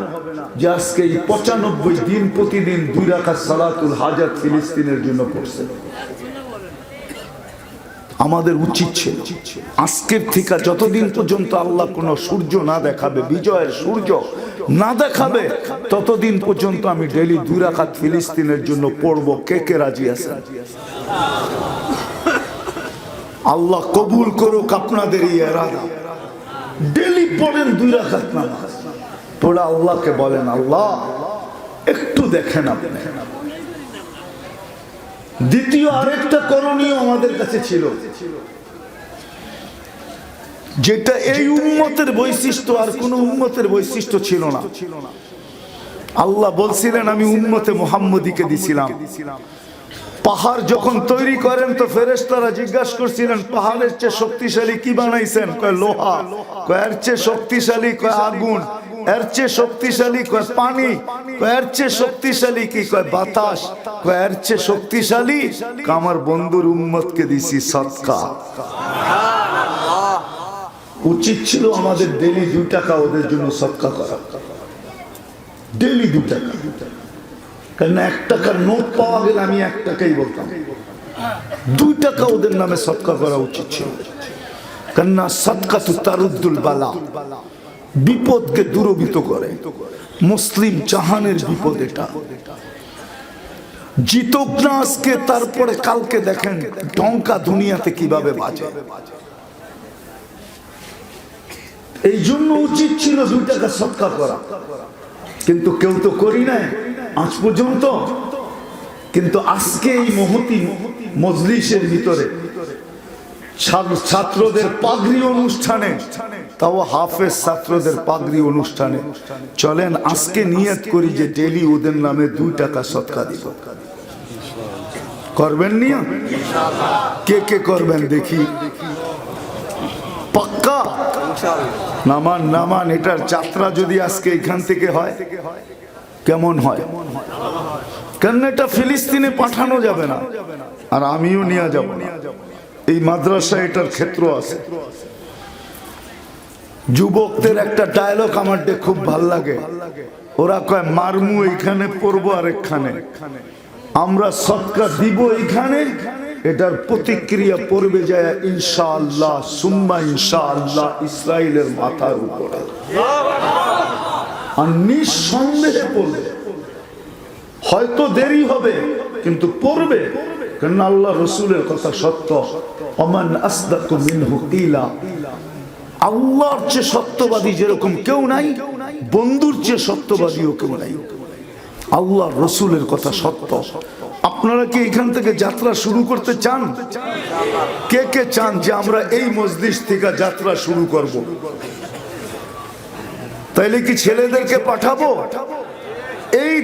যে আজকে এই 95 দিন প্রতিদিন 2 রাকাত সালাতুল হাজাত ফিলিস্তিনের জন্য পড়ছে। আমাদের উচিত ছিল আজকের থেকে যতদিন পর্যন্ত আল্লাহ কোন সূর্য না দেখাবে, বিজয়ের সূর্য না দেখাবে, ততদিন পর্যন্ত আমি ডেইলি 2 রাকাত ফিলিস্তিনের জন্য পড়ব। কে কে রাজি আছেন? আল্লাহ কবুল করুক আপনাদের এই ইরাদা। ডেইলি পড়েন 2 রাকাত নামাজ, পড়ে আল্লাহকে বলেন, আল্লাহ একটু দেখেন আপনি। দ্বিতীয় আরেকটা করণীয় আমাদের কাছে ছিল, যেটা এই উম্মতের বৈশিষ্ট্য, আর কোন উম্মতের বৈশিষ্ট্য ছিল না। আল্লাহ বলছিলেন আমি উম্মতে মুহাম্মদীকে দিছিলাম। পাহাড় যখন তৈরি করেন তো ফেরেশতারা জিজ্ঞাসা করছিলেন, পাহাড়ের চেয়ে শক্তিশালী কি বানাইছেন? কয় লোহা। কয় এর চেয়ে শক্তিশালী? কয় আগুন। এর চেয়ে শক্তিশালী? কয় পানি। কয় এর চেয়ে শক্তিশালী কি? কয় বাতাস। কয় এর চেয়ে শক্তিশালী? আমার বন্ধুর উম্মতকে দিছি সদকা। উচিত ছিল আমাদের ডেইলি 2 টাকা ওদের জন্য সদকা করা, ডেইলি 2 টাকা। কারণ 1 টাকার নোট পাওয়া গেলে আমি 1 টাকাই বলতাম, 2 টাকা ওদের নামে সদকা করা উচিত ছিল। কারণ সদকাতু তারুদ্দুল বালা, বিপদকে দূরীভূত করে। মুসলিম জাহানের বিপদ এটা। জিতুক না আজকে, তারপরে কালকে দেখেন ডঙ্কা দুনিয়াতে কিভাবে বাজে। এই জন্য উচিত ছিল 2 টাকা সদকা করা, কিন্তু কেউ তো করি নাই আজ পর্যন্ত। কিন্তু আজকে এই মহতি মজলিসের ভিতরে ছাত্রদের পাগড়ি অনুষ্ঠানে, তাও হাফেজ ছাত্রদের পাগড়ি অনুষ্ঠানে, চলেন আজকে নিয়ত করি যে ডেইলি ওদের নামে 2 টাকা সদকা দিব। করবেন নিয়া? কে কে করবেন দেখি? পাক্কা? নামান নামান। এটার যাত্রা যদি আজকে এখান থেকে হয় কেমন হয়? কেন এটা ফিলিস্তিনে পাঠানো যাবে না, আর আমিও নিয়ে যাব না। এই মাদ্রাসা এটার ক্ষেত্র আছে। যুবকদের একটা ডায়লগ আমার খুব ভাল লাগে। ওরা কয় মারমু এইখানে, পড়বো আরেকখানে। আমরা সদকা দিব এইখানে, এটার প্রতিক্রিয়া পড়বে যায় ইনশাআল্লাহ সুম্মা ইনশাআল্লাহ ইসরায়েলের মাথার উপরে। আর নিঃসন্দেহে পড়বে, হয়তো দেরি হবে কিন্তু পড়বে। কারণ আল্লাহ রসুলের কথা সত্য, ওমান আসদাকু মিনহু কিলা। আল্লাহর চেয়ে সত্যবাদী যেরকম কেউ নাই, বন্ধুর চেয়ে সত্যবাদীও কেউ নাই। আল্লাহ রসুলের কথা সত্য। আপনারা কি এখান থেকে যাত্রা শুরু করতে চান? কে কে চান যে আমরা এই মজলিস থেকে যাত্রা শুরু করব? তাইলে কি ছেলেদেরকে পাঠাবো? এই